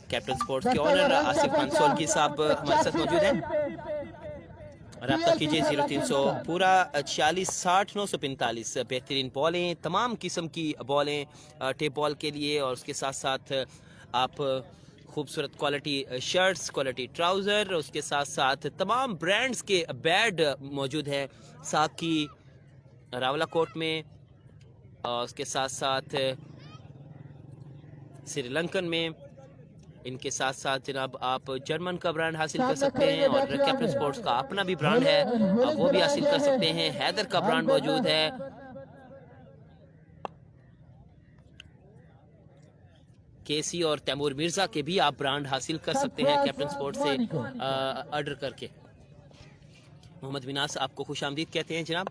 कैप्टन स्पोर्ट्स के ओनर आसिफ खान सोलगी साहब हमारे साथ मौजूद हैं, रब्ता कीजिए 0300 पूरा 46 60 945। बेहतरीन बॉलें, तमाम किस्म की बॉलें टेप बॉल के लिए, और उसके साथ साथ आप खूबसूरत क्वालिटी शर्ट्स, क्वालिटी ट्राउज़र, उसके साथ साथ तमाम ब्रांड्स के बैट मौजूद हैं साकी रावला कोट में, और उसके साथ साथ श्रीलंकन में। इनके साथ साथ जनाब आप जर्मन का ब्रांड हासिल कर सकते हैं, और कैप्टन स्पोर्ट्स का अपना भी ब्रांड है, आप वो भी हासिल कर सकते हैं। हैदर का ब्रांड मौजूद है, केसी और तैमूर मिर्जा के भी आप ब्रांड हासिल कर सकते हैं कैप्टन स्पोर्ट्स से ऑर्डर करके। मोहम्मद विनास आपको खुश आमदीद कहते हैं जनाब।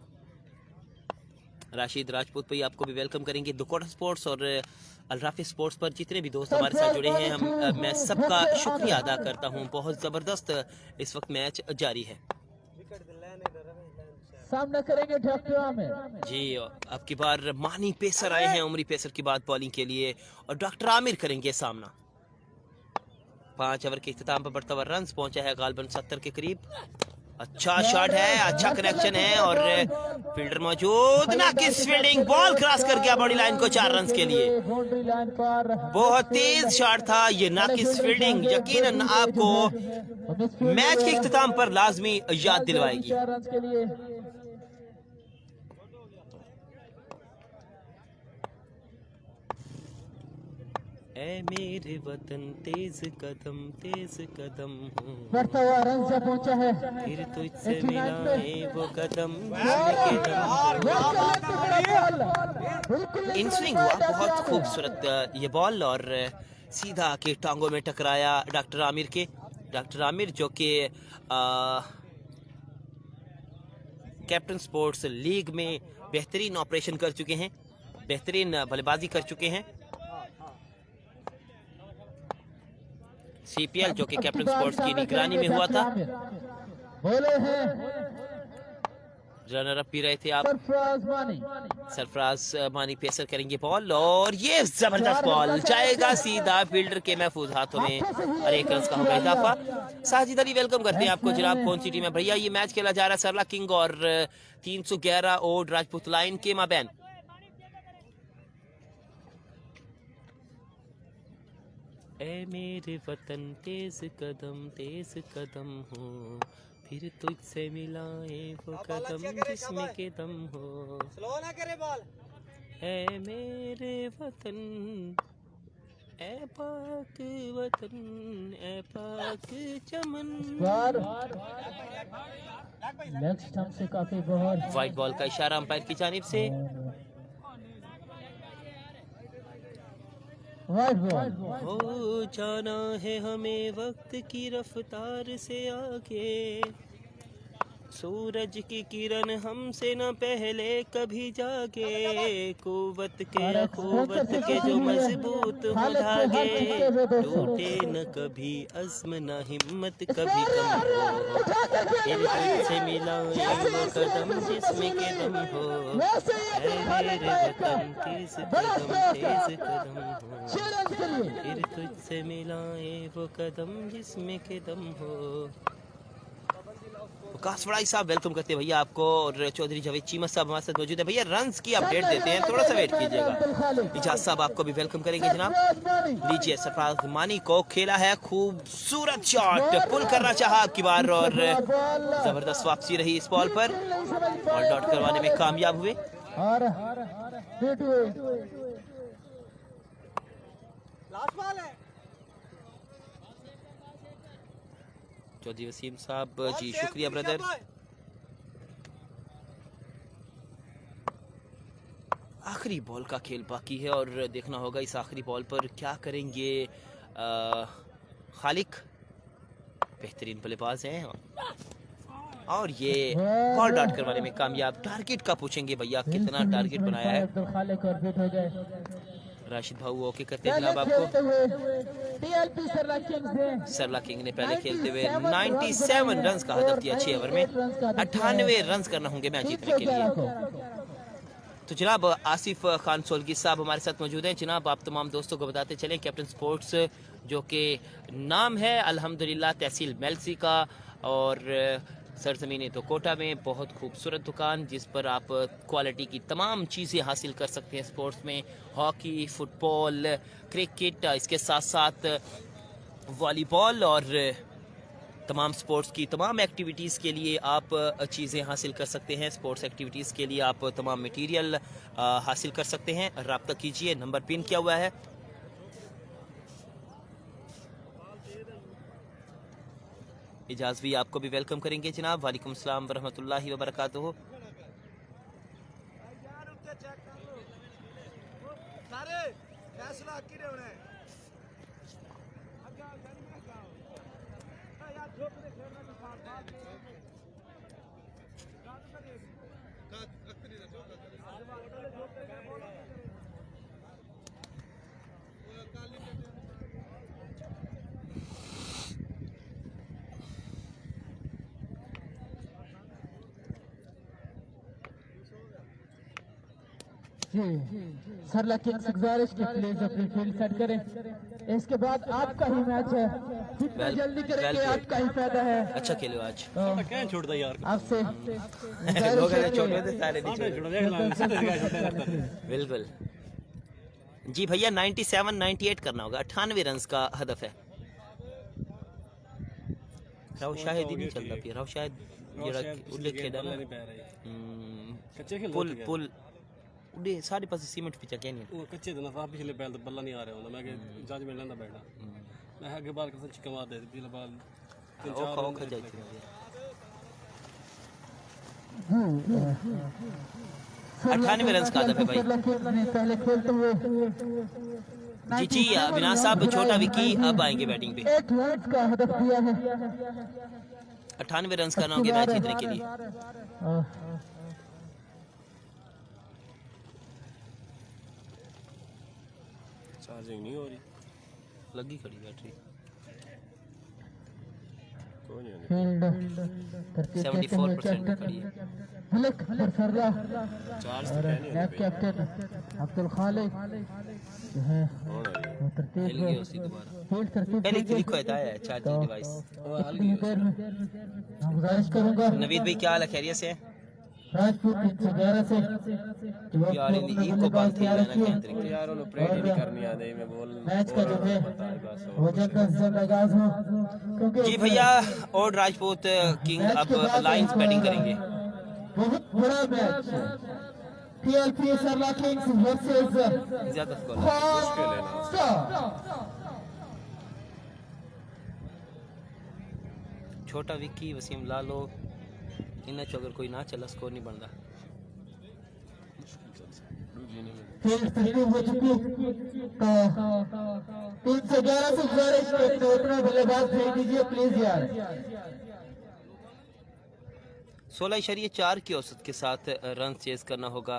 राशिद राजपूत भाई आपको भी वेलकम करेंगे। दुकोटा स्पोर्ट्स और अलराफी स्पोर्ट्स पर जितने भी दोस्त हमारे साथ जुड़े हैं, मैं सबका शुक्रिया अदा करता हूं। बहुत ज़बरदस्त इस वक्त मैच जारी है। सामना करेंगे डॉक्टर आमिर जी, अब की बार मानी पेसर आए हैं उमरी पेसर की बात बॉलिंग के लिए, और डॉक्टर आमिर करेंगे सामना। 5 ओवर के इख्तिताम पर बढ़ता हुआ रन पहुंचा है गालबन 70 के करीब। अच्छा शॉट है, अच्छा कनेक्शन है और फील्डर मौजूद, नाकिस फील्डिंग, बॉल क्रॉस कर गया बॉडी लाइन को 4 रन के लिए। बहुत तेज शॉट था ये, नाकिस फील्डिंग यकीनन आपको मैच के इख्तिताम पर लाजमी याद दिलवाएगी। ऐ मेरे वतन तेज कदम हूँ, बढ़ता हुआ रन से पहुंचा है, फिर तुझसे मिलाए वो कदम। इन स्विंग हुआ बहुत खूबसूरत ये बॉल और सीधा के टांगों में टकराया डॉक्टर आमिर के। डॉक्टर आमिर जो कि कैप्टन स्पोर्ट्स लीग में बेहतरीन ऑपरेशन कर चुके हैं, बेहतरीन बल्लेबाजी कर चुके हैं। सीपीएल जो कि कैप्टन स्पोर्ट्स की निगरानी में हुआ था, बोले हैं रनर अप भी रहे थे आप। सरफराज मानी पेसर करेंगे बॉल और ये जबरदस्त बॉल जाएगा सीधा फील्डर के महफूज हाथों में और 1 रन का होगा इजाफा। साजिद अली वेलकम करते हैं आपको जनाब। कौन सी टीम है भैया? ये मैच खेला जा रहा है सरला किंग और 311 ओड राजपूत लाइन के माबैन। ऐ मेरे वतन तेज कदम हो, फिर तुझसे मिलाए वो कदम जिसमें के दम हो। स्लो ना करे बॉल। ऐ मेरे वतन, ऐ पाक वतन, ऐ पाक चमन। नेक्स्ट हम से काफी बहुत वाइट बॉल का इशारा अंपायर की जानिब से। हो जाना है हमें वक्त की रफ्तार से आगे, सूरज की किरण हमसे न पहले कभी जागे, कुव्वत के जो मजबूत हो धागे, टूटे न कभी अज़्म न हिम्मत कभी कम हो, फिर तुझसे मिलाए वो कदम जिसमें के दम हो। ऐ मेरे वतन तेज कदम हो, फिर तुझसे मिलाए वो कदम जिसमें के दम हो। कासवाड़ी साहब वेलकम करते हैं भैया आपको और चौधरी जावेद चीमा साहब हमारे साथ मौजूद है। भैया रन्स की अपडेट देते हैं, थोड़ा सा वेट कीजिएगा। इजाज साहब आपको भी वेलकम करेंगे जनाब। लीजिए सरफराज मानी को खेला है खूबसूरत शॉट, पुल करना चाहा की बार और जबरदस्त वापसी रही इस बॉल पर और डॉट करवाने में कामयाब हुए। लास्ट बॉल है। चौधरी वसीम साहब जी शुक्रिया ब्रदर। आखिरी बॉल का खेल बाकी है और देखना होगा इस आखिरी बॉल पर क्या करेंगे खालिक। बेहतरीन बल्लेबाज हैं और ये बॉल डॉट करवाने में कामयाब। टारगेट का पूछेंगे भैया कितना टारगेट बनाया है? राशिद भाऊ ओके करते हैं जनाब आपको। सरला किंग ने पहले खेलते हुए 97 रन का हदफ दिया 6 ओवर में। 98 रन करना होंगे मैच जीतने के लिए। तो जनाब आसिफ खान सोलगी साहब हमारे साथ मौजूद हैं। जनाब आप तमाम दोस्तों को बताते चलें कैप्टन स्पोर्ट्स जो कि नाम है अल्हम्दुलिल्लाह तहसील मेलसी का और सरजमीन तो कोटा में बहुत खूबसूरत दुकान जिस पर आप क्वालिटी की तमाम चीज़ें हासिल कर सकते हैं स्पोर्ट्स में। हॉकी, फुटबॉल, क्रिकेट, इसके साथ साथ वॉलीबॉल और तमाम स्पोर्ट्स की तमाम एक्टिविटीज़ के लिए आप चीज़ें हासिल कर सकते हैं। स्पोर्ट्स एक्टिविटीज़ के लिए आप तमाम मटेरियल हासिल कर सकते हैं। रब्ता कीजिए, नंबर पिन किया हुआ है। इजाज़ भी आपको भी वेलकम करेंगे जनाब। वालेकुम सलाम वरहमतुल्लाहि वबरकातुहू। जी सरला किंग्स गुजारिश के प्लीज अपनी फील्ड सेट करें। इसके बाद आपका ही मैच है, जितना जल्दी करेंगे आपका ही फायदा है। अच्छा खेलो आज। क्या छोड़ता यार आपसे लोग छोटे थे सारे नहीं छोड़े। बिल्कुल जी भैया 97 98 करना होगा। 98 रन का हदफ है। राव शायद ही नहीं चलता फिर राव शायद ਜਿਹੜਾ ਉਹਦੇ ਖੇਡਾਂ नहीं पै रहे कच्चे खेल ਪੁੱਲ ਪੁੱਲ ਉਹਦੇ ਸਾਰੇ ਪਾਸੇ ਸੀਮੈਂਟ ਪਿੱਛਾ ਕਹਿ ਨਹੀਂ वो कच्चे दिन साहब पिछले बैल तो बल्ला नहीं आ रहा होंगे मैं जज मिल लेंदा बैठा मैं आगे बाल कर चिक्का मार दे पिछले बाल ਔਖਾ ਔਖਾ ਜਾਈ ਸੀ 98 रन का हदफ है भाई। पहले खेलते हुए जी जी अविनाश साहब छोटा विकी अब आएंगे बैटिंग पे। 8 रन का हदफ दिया है। 98 रन करना होगा मैच जीतने के लिए। चार्जिंग नहीं हो रही लगी खड़ी बैटरी कोई नहीं फील्ड 74% खड़ी है। मलिक सरला चार्ज और नैब कैप्टन अब्दुल खालिक जो है वो तरतीब मिल गई उसी दोबारा फील्ड तरतीब पहले क्लिक को हटाया है चार्जिंग डिवाइस। इतनी देर में मैं गुजारिश करूंगा नवीद भाई क्या हाल है खैरियत से? राजपूत 311 से यार इन को बात थी ना के अंदर यार उन्हें प्रेड नहीं करनी आ रही मैं बोल मैच का जो है वो जल्द से जल्द आगाज हो, क्योंकि जी भैया और राजपूत किंग अब लाइंस बैटिंग करेंगे। बहुत बड़ा मैच है। PLP सरला किंग्स वर्सेस ज्यादा स्कोर छोटा विक्की वसीम लालो इन्हें चो अगर कोई ना चला स्कोर नहीं बनता। फील्ड तकरीब हो चुकी तो 311 से गुजारिश है कि उतना बल्लेबाज भेज दीजिए प्लीज यार। 16.4 की औसत के साथ रन चेज करना होगा।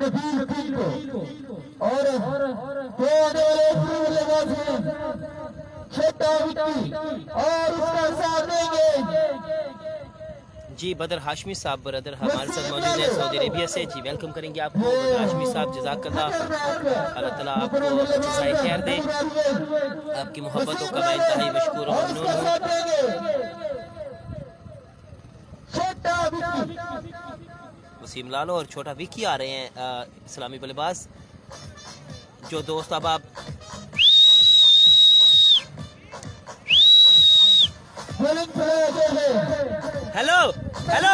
नबील किंग को और दो आने वाले बल्लेबाज हैं छोटा विक्की और उसका साथ देंगे जी बदर हाशमी साहब ब्रदर हमारे साथ मौजूद है सऊदी अरेबिया से। जी वेलकम करेंगे आपको बदर हाशमी साहब। जज़ाकल्लाह अल्लाह ताला आपको जज़ाए खैर दे। आपकी मोहब्बतों का मैं इंतहाई मशकूर और ममनून हूँ। वसीम लालो और छोटा विकी आ रहे हैं इस्लामी बल्लेबाज। जो दोस्त अब आप हेलो हेलो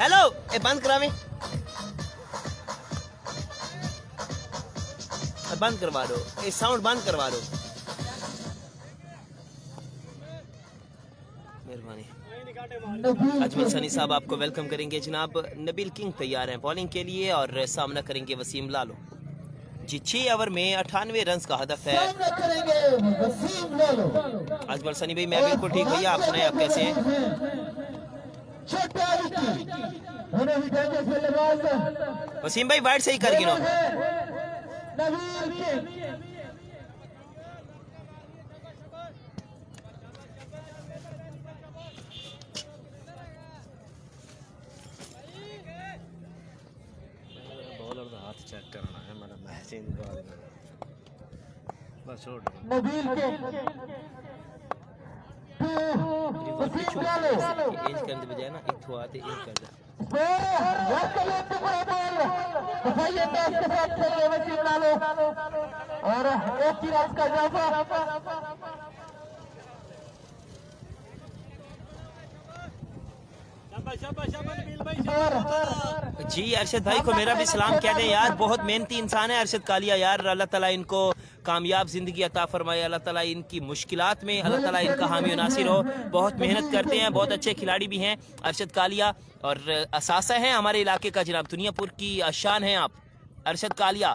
हेलो ए बंद करा में बंद करवा दो ये साउंड बंद करवा दो मेहरबानी। अजमल सनी साहब आपको वेलकम करेंगे जनाब। नबील किंग तैयार हैं बॉलिंग के लिए और सामना करेंगे वसीम लालो। जी 6 ओवर में 98 रन का हदफ है। अजमल सनी भाई मैं बिल्कुल ठीक भैया आप सुनाए आप कैसे हैं? वसीम भाई वाइड से ही कर गिनो। हाथ चेक करना है मेरा मैच ही बस छोड़ नबील के एज करने बजाय ना एक थो आते एक कर दे। और एक ही रात का जाफा जी अरशद भाई को मेरा भी सलाम कह दें यार। बहुत मेहनती इंसान है अरशद कालिया यार। अल्लाह ताला इनको कामयाब जिंदगी अता फरमाए। अल्लाह ताला इनकी मुश्किलात में अल्लाह ताला इनका हामी नासिर हो। बहुत मेहनत करते हैं बहुत अच्छे खिलाड़ी भी हैं अरशद कालिया और असासा हैं हमारे इलाके का जनाब। दुनियापुर की शान हैं आप अरशद कालिया।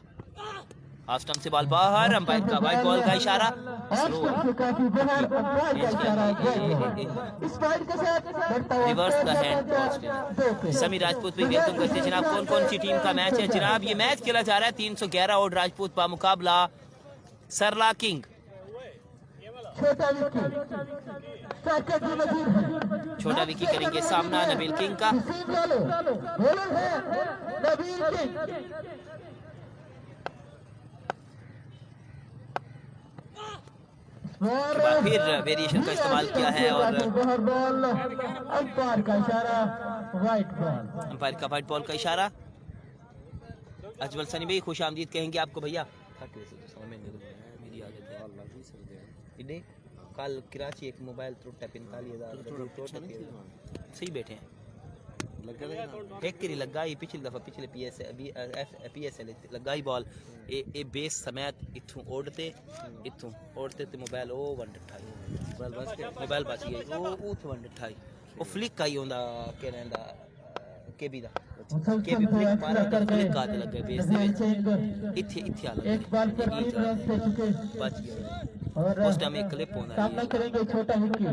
ऑफ स्टंप से बॉल बाहर, अंपायर का व्हाइट बॉल का इशारा। Slow reverse the hand. समी राजपूत भी वेलकम करते हैं जनाब। कौन कौन सी टीम का मैच है जनाब? ये मैच खेला जा रहा है 311 और राजपूत का मुकाबला सरला किंग। छोटा विकी करेंगे सामना नबील किंग का। फिर वेरिएशन का इस्तेमाल किया है और अंपायर का व्हाइट बॉल का इशारा। अजमल सनी भाई खुश आमदीद कहेंगे आपको भैया। मेरी आदत है कल कराची एक मोबाइल त्रुट सही बैठे हैं एक करी लगा ही पिछली दफा पिछले PSL लगा ही बॉल ए बेस समेत इथों ओढ़ते ते मोबाइल ओ 128 मोबाइल बच गया ओ 128 ओ फ्लिक आई होंदा के रहंदा केबी दा केबी फ्लिक मारा तो फ्लिक का लग गया बेस दे विच इथे आ लग बच गया और उस टाइम एक क्लिप होंदा सामना करेंगे छोटा विकी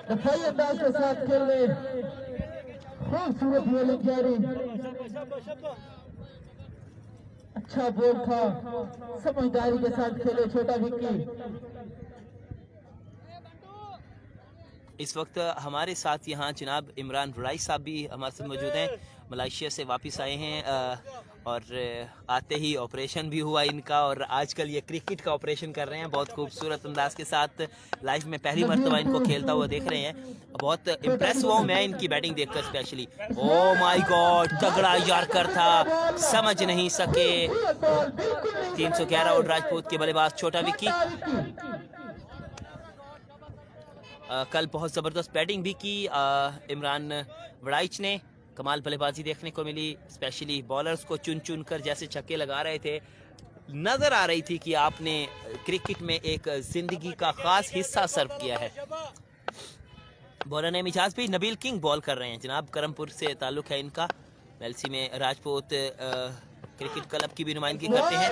दफाई अंदाज के साथ खेलने खूबसूरत बॉलिंग जारी। अच्छा बॉल था, समझदारी के साथ खेले छोटा विक्की। इस वक्त हमारे साथ यहाँ जनाब इमरान वड़ाई साहब भी हमारे साथ मौजूद हैं। मलेशिया से वापस आए हैं और आते ही ऑपरेशन भी हुआ इनका और आजकल ये क्रिकेट का ऑपरेशन कर रहे हैं बहुत खूबसूरत अंदाज के साथ। लाइफ में पहली मर्तबा इनको खेलता हुआ देख रहे हैं। बहुत इम्प्रेस हुआ हूँ मैं इनकी बैटिंग देखकर स्पेशली। ओ माय गॉड तगड़ा यार्कर था, समझ नहीं सके। 311 और राजपूत के बल्लेबाज छोटा विक्की। कल बहुत ज़बरदस्त बैटिंग भी की इमरान वड़ाइच ने। कमाल बल्लेबाजी देखने को मिली, स्पेशली बॉलर्स को चुन चुन कर जैसे छक्के लगा रहे थे। नज़र आ रही थी कि आपने क्रिकेट में एक ज़िंदगी का ख़ास हिस्सा सर्व किया है। बॉलर ने मिजाज भी नबील किंग बॉल कर रहे हैं जनाब। करमपुर से ताल्लुक़ है इनका। वेल्सी में राजपूत क्रिकेट क्लब की भी नुमाइंदगी करते हैं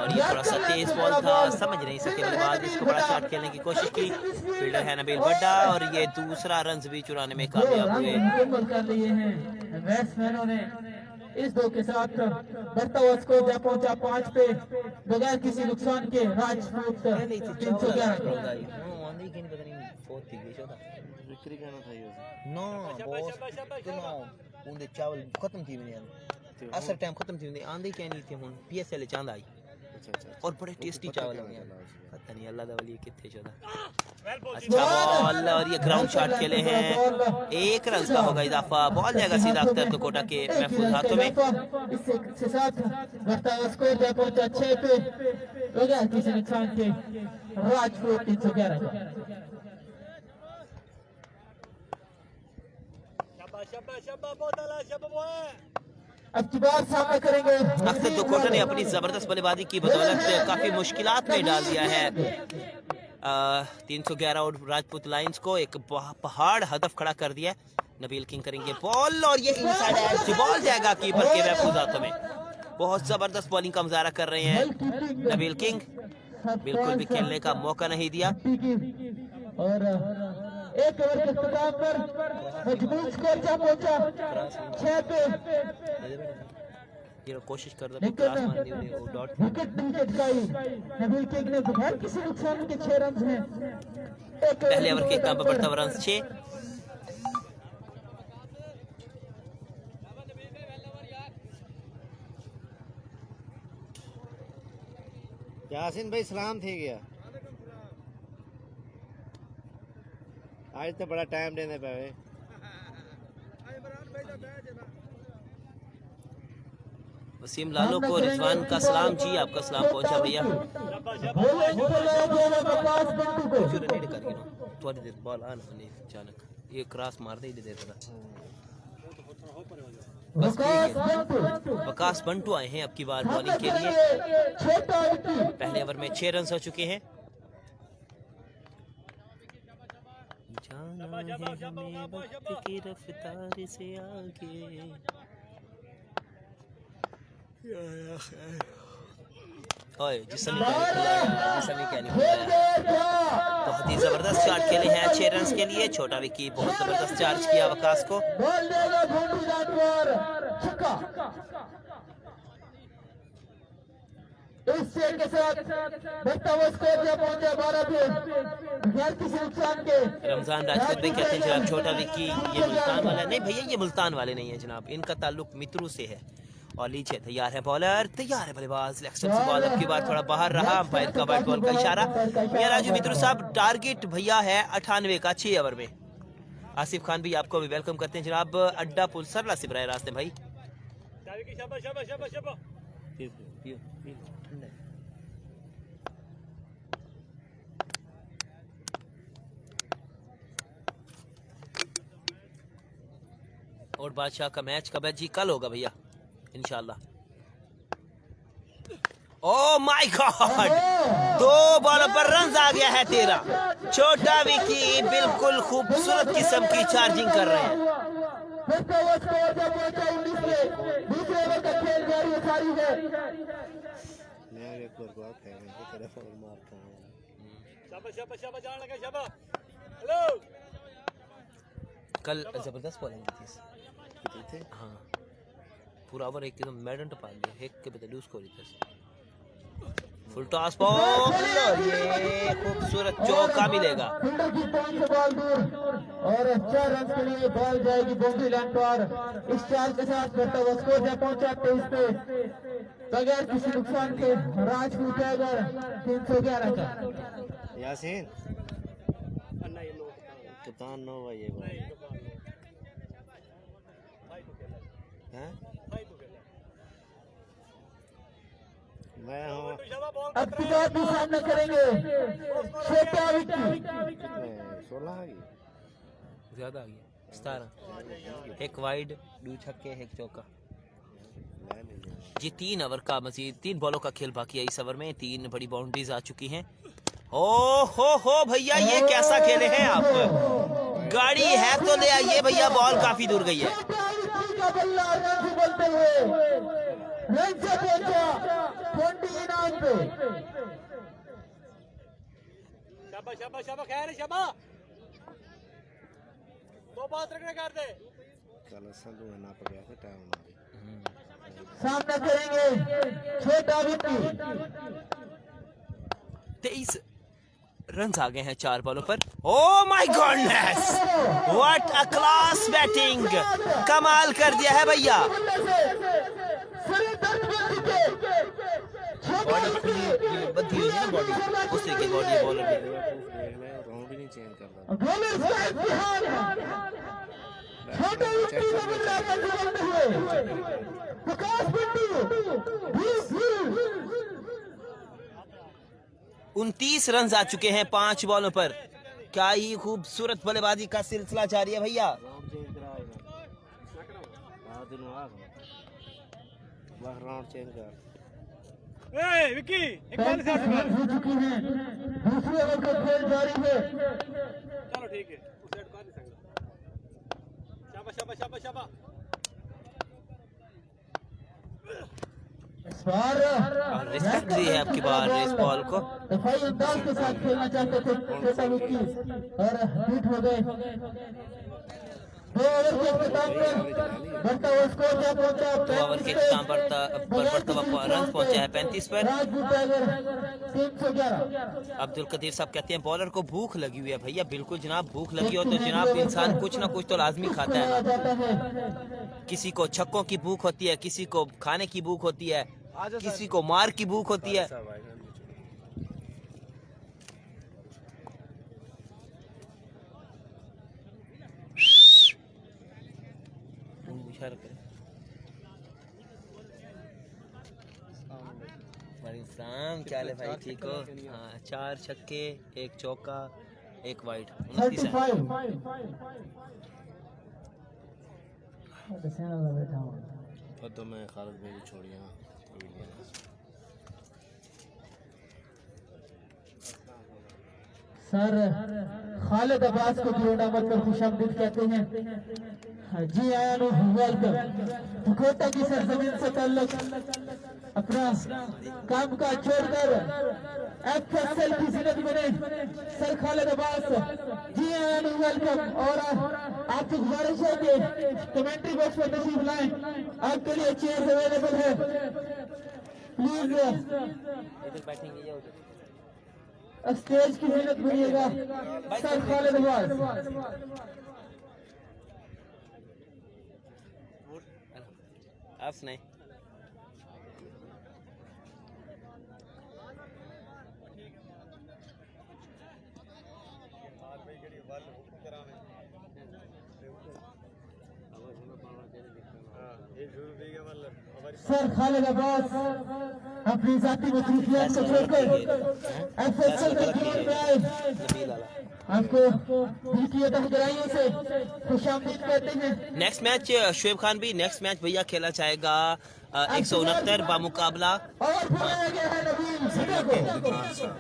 और ये थोड़ा सा तेज बॉल था, समझ नहीं सके बल्लेबाज। इसको बड़ा शॉट खेलने की कोशिश की। फील्डर है नबील बड्डा और ये दूसरा रन भी चुराने में कामयाब हुए। बैट्समैनों ने इस दो के साथ बढ़ता हुआ स्कोर जा पहुंचा 5 पे बगैर किसी नुकसान के। राजपूत 311 चावल खत्म थी असर टाइम खत्म थी आंधी क्या नहीं थे हुन PSL चांदा आई और बड़े टेस्टी चावल हैं पता नहीं अल्लाह दा वली किथे चौदा। अच्छा बॉल और ये ग्राउंड शॉट खेले हैं। 1 रन का होगा इजाफा। बॉल जाएगा सीधा अख्तर तो कोटा के महफूज हाथों में। इसके साथ बढ़ता हुआ स्कोर जा पहुंचा 6 पे बगैर किसी नुकसान के। राजपूत 311 अब की बार सामना करेंगे। अख्तर तो कोटा ने अपनी जबरदस्त बल्लेबाजी की बदौलत काफी मुश्किलात में डाल दिया है 311 और राजपूत लाइंस को। एक पहाड़ हदफ खड़ा कर दिया। नबील किंग करेंगे बॉल और ये इनसाइड एज बॉल जाएगा कीपर के महफूज हाथों में। बहुत जबरदस्त बॉलिंग का मुजाहरा कर रहे हैं नबील किंग। बिल्कुल भी खेलने का मौका नहीं दिया और एक ओवर के इख्तिताम पर मजबूत स्कोर जा पहुंचा 6 पे। ये कोशिश कर रहा है विकेट चटकाई नबील किंग ने बगैर किसी नुकसान के 6 रन हैं। पहले ओवर के इख्तिताम पर बढ़ता हुआ रन 6। यासीन भाई सलाम थी गया आज तो बड़ा टाइम देने पे। वसीम लालो को रिजवान का सलाम जी। आपका सलाम पहुंचा भैया। बॉल अचानक ये क्रॉस मार दे देता था। वकास बंटू आए हैं अब की बार बॉलिंग के लिए। पहले ओवर में 6 रन हो चुके हैं। जाना है हमें वक्त की रफ्तार से आगे। ओए जिसने क्या नहीं बुलाया। बहुत ही जबरदस्त चार्ज खेले हैं 6 रन के लिए। छोटा विकी बहुत जबरदस्त चार्ज किया वकास को। इससे के साथ बढ़ता हुआ स्कोर जब पहुंचे 12 पे बगैर किसी नुकसान के। रमजान राजपूत भाई कहते हैं जनाब छोटा विकी ये मुल्तान वाला नहीं भैया, ये मुल्तान वाले नहीं है जनाब, इनका ताल्लुक मित्रू से है। और लीजिए तैयार है बॉलर, तैयार है बल्लेबाज। लेग बॉल अब की बार थोड़ा बाहर रहा, अंपायर का वाइट बॉल का इशारा। मियां राजू मित्रू साहब टारगेट भैया है 98 का 6 ओवर में। आसिफ खान भी आपको भी वेलकम करते हैं जनाब। अड्डा पुल सरला से बराह रास्ते भाई। और बादशाह का मैच कब है जी? कल होगा भैया इंशाल्लाह। ओ माय गॉड, 2 बॉलों पर रन आ गया है 13। छोटा विकी बिल्कुल खूबसूरत किस्म की चार्जिंग कर रहे हैं। कल जबरदस्त बॉलिंग थी। हाँ पूरा ओवर एकदम मैडन टपा लिया एक के बदले उसको फुल टॉस बॉल और ये खूबसूरत चौका मिलेगा। और 4 रन के लिए बॉल जाएगी बाउंड्री लाइन पर। इस चाल के साथ बढ़ता हुआ स्कोर जब पहुंचा 23 पे बगैर किसी नुकसान के राजपूत टाइगर 311 का। यासीन कप्तान 9 भाई मैं हूँ। अब की बात भी सामना करेंगे छोटा विकी। 16 आ गई, ज्यादा आ गया 17। एक वाइड 2 छक्के 1 चौका जी। 3 ओवर का मजीद 3 बॉलों का खेल बाकी है इस ओवर में। 3 बड़ी बाउंड्रीज आ चुकी हैं। ओ हो भैया ये कैसा खेले हैं आप? गाड़ी है तो ले आइए भैया, बॉल काफी दूर गई है। सामना करेंगे छोटा विकी। 23 रन आ गए हैं 4 बॉलों पर। Oh my goodness, what a class batting, कमाल कर दिया है भैया। बॉडी बद्दी हुई है ना, बॉडी उस तरीके की बॉडी बॉलर राउंड भी नहीं चेंज करता। छोटे विकी को बल्ला करते हुए प्रकाश बिट्टू 29 रन आ चुके हैं 5 बॉलों पर। क्या ही खूबसूरत बल्लेबाजी का सिलसिला जारी है भैया। राउंड चेंज कर। विकी हो चुकी है। दूसरे ओवर का खेल जारी है। चलो ठीक है, उस साइड कर नहीं सकता। शाबाश। इस बार रिस्पेक्ट दी है आपकी बार इस बॉल को। दफाई अंदाज के साथ खेलना चाहते थे छोटा विकी और हिट हो गए। 2 ओवर के इख्तिताम पर बढ़ता हुआ स्कोर क्या पहुंचा? 2 ओवर के इख्तिताम पर बढ़ता हुआ रन पहुंचा है 35 पर। राजपूत टाइगर 311। अब्दुल कदीर साहब कहते हैं बॉलर को भूख लगी हुई है भैया। बिल्कुल जनाब, भूख लगी हो तो जनाब इंसान कुछ ना कुछ तो लाजमी खाता है ना। किसी को छक्कों की भूख होती है, किसी को खाने की भूख होती है, किसी को मार की भूख होती है। क्या हाल है भाई, ठीक हो? हाँ 4 छक्के 1 चौका 1 वाइड 29 है। तो मैं खालिद भाई छोड़िया सर खालिद अब्बास को भी नंबर पर खुशामदीद कहते हैं। जी आया नो वेलकम। कोटा की सरजमीन से ताल्लुक अपना काम काज छोड़कर FSL की जिन्नत बने सर खालिद अब्बास, जी आया नो वेलकम। और आपसे गुजारिश है कि कमेंट्री बॉक्स पर तशरीफ लाएं, आपके लिए चेयर अवेलेबल है, प्लीज स्टेज की जिन्नत बनिएगा सर खालिद अब्बास। आप सुनाए। सर खालिद अब्बास अपनी जाती मसरूफियत को छोड़कर FSL के ग्राउंड में आए, आपको दिल की गहराइयों से खुशामदीद कहते हैं। नेक्स्ट मैच शुएब खान भी नेक्स्ट मैच भैया खेला जाएगा 169 बामुकाबला और बुलाया गया है नबील सिद्धू को।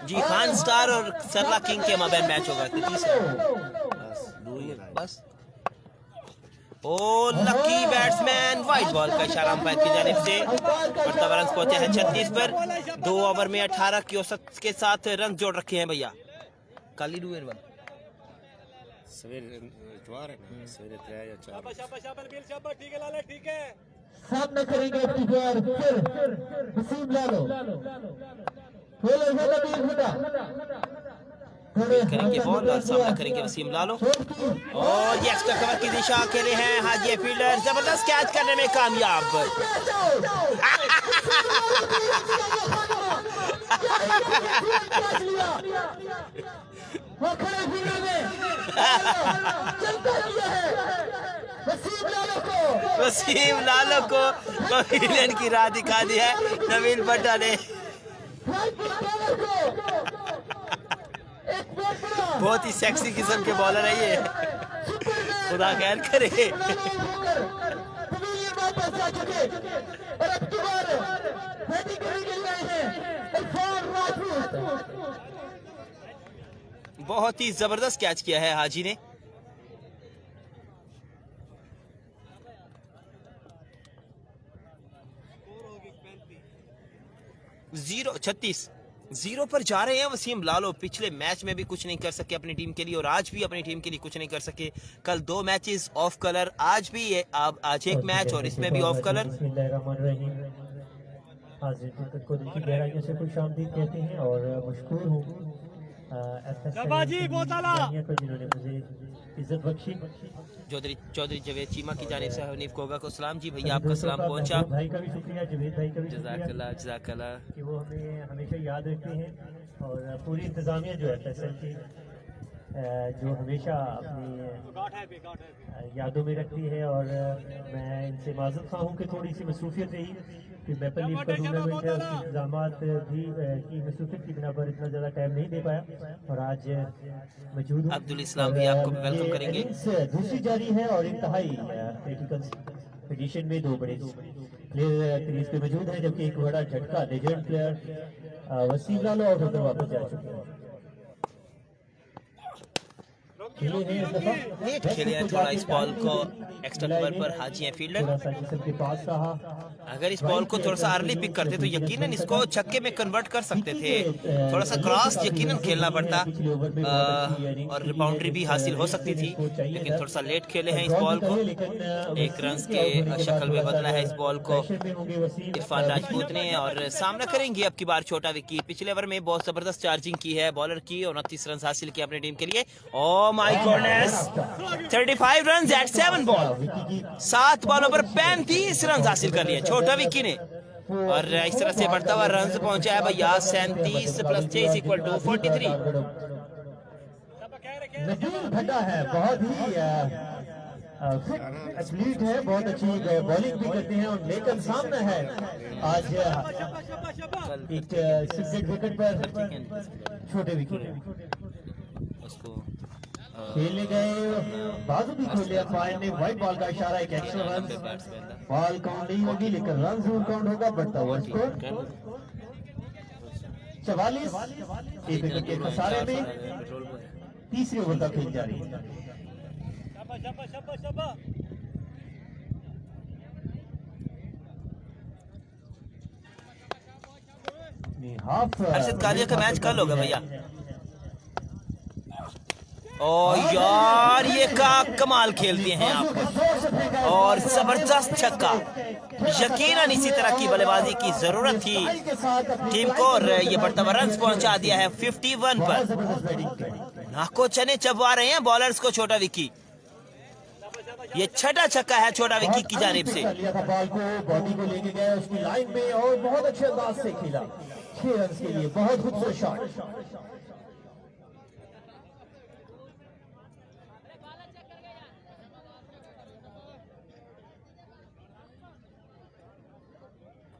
जी खान स्टार और सरला किंग के माबैन मैच होगा। बस ओ लकी बैट्समैन, वाइड बॉल का इशारा अंपायर की जानिब से। मर्तबा रन पहुंचे हैं 36 पर। 2 ओवर में 18 की औसत के साथ रन जोड़ रखे हैं भैया। काली डूएर वाला सवेरे इतवार है ना, सवेरे 3 या 4 सामने करेंगे अपनी बार फिर वसीम लालो, खेल है नबील हुड्डा, करेंगे बॉल और सामना करेंगे वसीम लालो। और ये एक्स्ट्रा कवर की दिशा खेले हैं हाजी फील्डर, जबरदस्त कैच करने में कामयाब। वसीम लालो को पवेलियन की राह दिखा दी है नवीन बड्डा ने। बहुत ही सेक्सी किस्म के बॉलर है ये, खुदा खैर करे। बहुत ही जबरदस्त कैच किया है हाजी ने। जीरो 36 0 पर जा रहे हैं वसीम लालो। पिछले मैच में भी कुछ नहीं कर सके अपनी टीम के लिए और आज भी अपनी टीम के लिए कुछ नहीं कर सके। कल 2 मैचेस ऑफ कलर, आज भी ये आज एक मैच और इसमें भी ऑफ कलर। को दिल की गहराइयों से खुशामदीद कहते हैं और मशकूर हूँ जिन्होंने मुझे इज्जत बख्शी। चौधरी जवेद चीमा की जानिब से हनीफ कोगा को सलाम। जी भैया आपका सलाम पहुंचा। भाई का भी शुक्रिया, जवेद भाई का भी जज़ाकल्लाह जज़ाकल्लाह कि वो हमें हमेशा याद रखते हैं और पूरी इंतजामिया जो है FSL की जो हमेशा अपनी यादों में रखती है। और मैं इनसे माज़रत ख़्वाह हूँ कि थोड़ी सी मसरूफियत रही कि मेपल लीग का टूर्नामेंट है, उसके इंतजाम भी की मसरूफियत की बिना पर इतना ज़्यादा टाइम नहीं दे पाया और आज मौजूद हूँ। अब्दुल इस्लाम भी आपको वेलकम करेंगे। दूसरी जारी है और इंतहाई क्रिटिकल कंडीशन में 2 बड़े प्लेयर क्रीज पे मौजूद हैं, जबकि एक बड़ा झटका लेजेंड प्लेयर वसीम लालो आउट होकर वापस जा चुके हैं। लेट खेले हैं थोड़ा इस बॉल को एक्स्ट्रा कवर पर हाजी हैं फील्डर। अगर इस बॉल को थोड़ा सा अर्ली पिक करते तो यकीनन इसको छक्के में कन्वर्ट कर सकते थे। थोड़ा सा क्रॉस यकीनन खेलना पड़ता और बाउंड्री भी हासिल हो सकती थी, लेकिन थोड़ा सा लेट खेले हैं इस बॉल को। 1 रन के शक्ल में बदला है इस बॉल को इरफान राजपूत ने और सामना करेंगे अब की बार छोटा विकी। पिछले ओवर में बहुत जबरदस्त चार्जिंग की है बॉलर की, 29 रन हासिल किए अपनी टीम के लिए। Oh my goodness, 35 run at 7 ball, 7 बॉलों पर 35 रन हासिल कर लिए छोटा विकी ने। और इस तरह से बढ़ता हुआ रन पहुंचा है भैया 37 + 6 = 43। है बहुत ही फिट एथलीट है, बहुत अच्छी बॉलिंग भी करते हैं और लेकिन सामने है आज एक 6 विकेट पर छोटे विकेट उसको खेलने गए, बाजू भी खोले अंपायर ने, व्हाइट बॉल का इशारा, एक एक्स्ट्रा रन। बॉल काउंट नहीं होगी लेकिन रन जरूर काउंट होगा। बढ़ता हुआ स्कोर 44, 1 विकेट के खसारे में तीसरे ओवर का खेल जारी है। हर्षित कालिया का मैच कल होगा भैया। ओ यार ये का कमाल खेलते हैं आप, और जबरदस्त छक्का। यकीनन इसी तरह की बल्लेबाजी की जरूरत थी टीम को, और ये बढ़ता हुआ रन पहुंचा दिया है 51 पर। नाको चने चबवा रहे हैं बॉलर्स को छोटा विक्की। ये छठा छक्का है छोटा विक्की की जानिब से। बॉल को बॉडी को लेके गया उसकी लाइन में और बहुत अच्छे अंदाज से खेला 6 रन के लिए, बहुत खूबसूरत शॉट।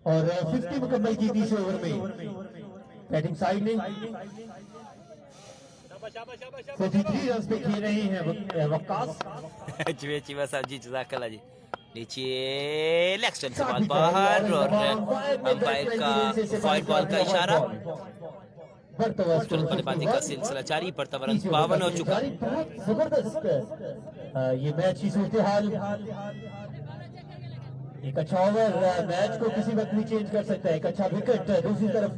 और 50 मुकम्मल की तीसरे ओवर में बैटिंग साइड ने 43 रन पे खेल रहे हैं वक्कास। चीमा साहब जी जज़ाकल्लाह जी। नीचे लेग स्टंप से बॉल बाहर, और अंपायर का वाइड बॉल का इशारा। तुरंत बल्लेबाजी का सिलसिला जारी, बढ़ता हुआ रन 52 हो चुका। जबरदस्त ये मैच की सूरत हाल। एक अच्छा ओवर मैच को किसी वक्त भी चेंज कर सकता है, एक अच्छा विकेट दूसरी तरफ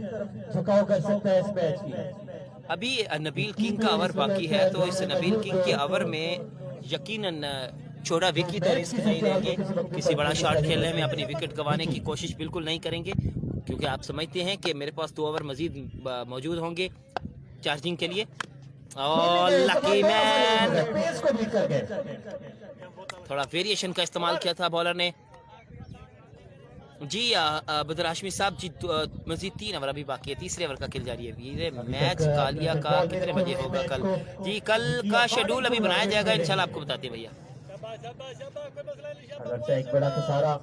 झुकाव कर सकता है इस मैच की। अभी नबील किंग का ओवर बाकी है, तो इस नबील किंग के ओवर में यकीनन छोटा विक्की तो रिस्क नहीं लेंगे, किसी बड़ा शॉट खेलने में अपनी विकेट गंवाने की कोशिश बिल्कुल नहीं करेंगे, क्योंकि आप समझते हैं कि मेरे पास 2 ओवर मजीद मौजूद होंगे चार्जिंग के लिए। और लकी मैन, थोड़ा वेरिएशन का इस्तेमाल किया था बॉलर ने जी। बदर हाशमी साहब जी, मजीद 3 ओवर अभी बाकी है, तीसरे ओवर का खेल जारी है। वीरे मैच कालिया का कितने बजे होगा कल? जी कल का शेड्यूल अभी बनाया जाएगा, इंशाल्लाह आपको बताते हैं भैया। एक बड़ा खसारा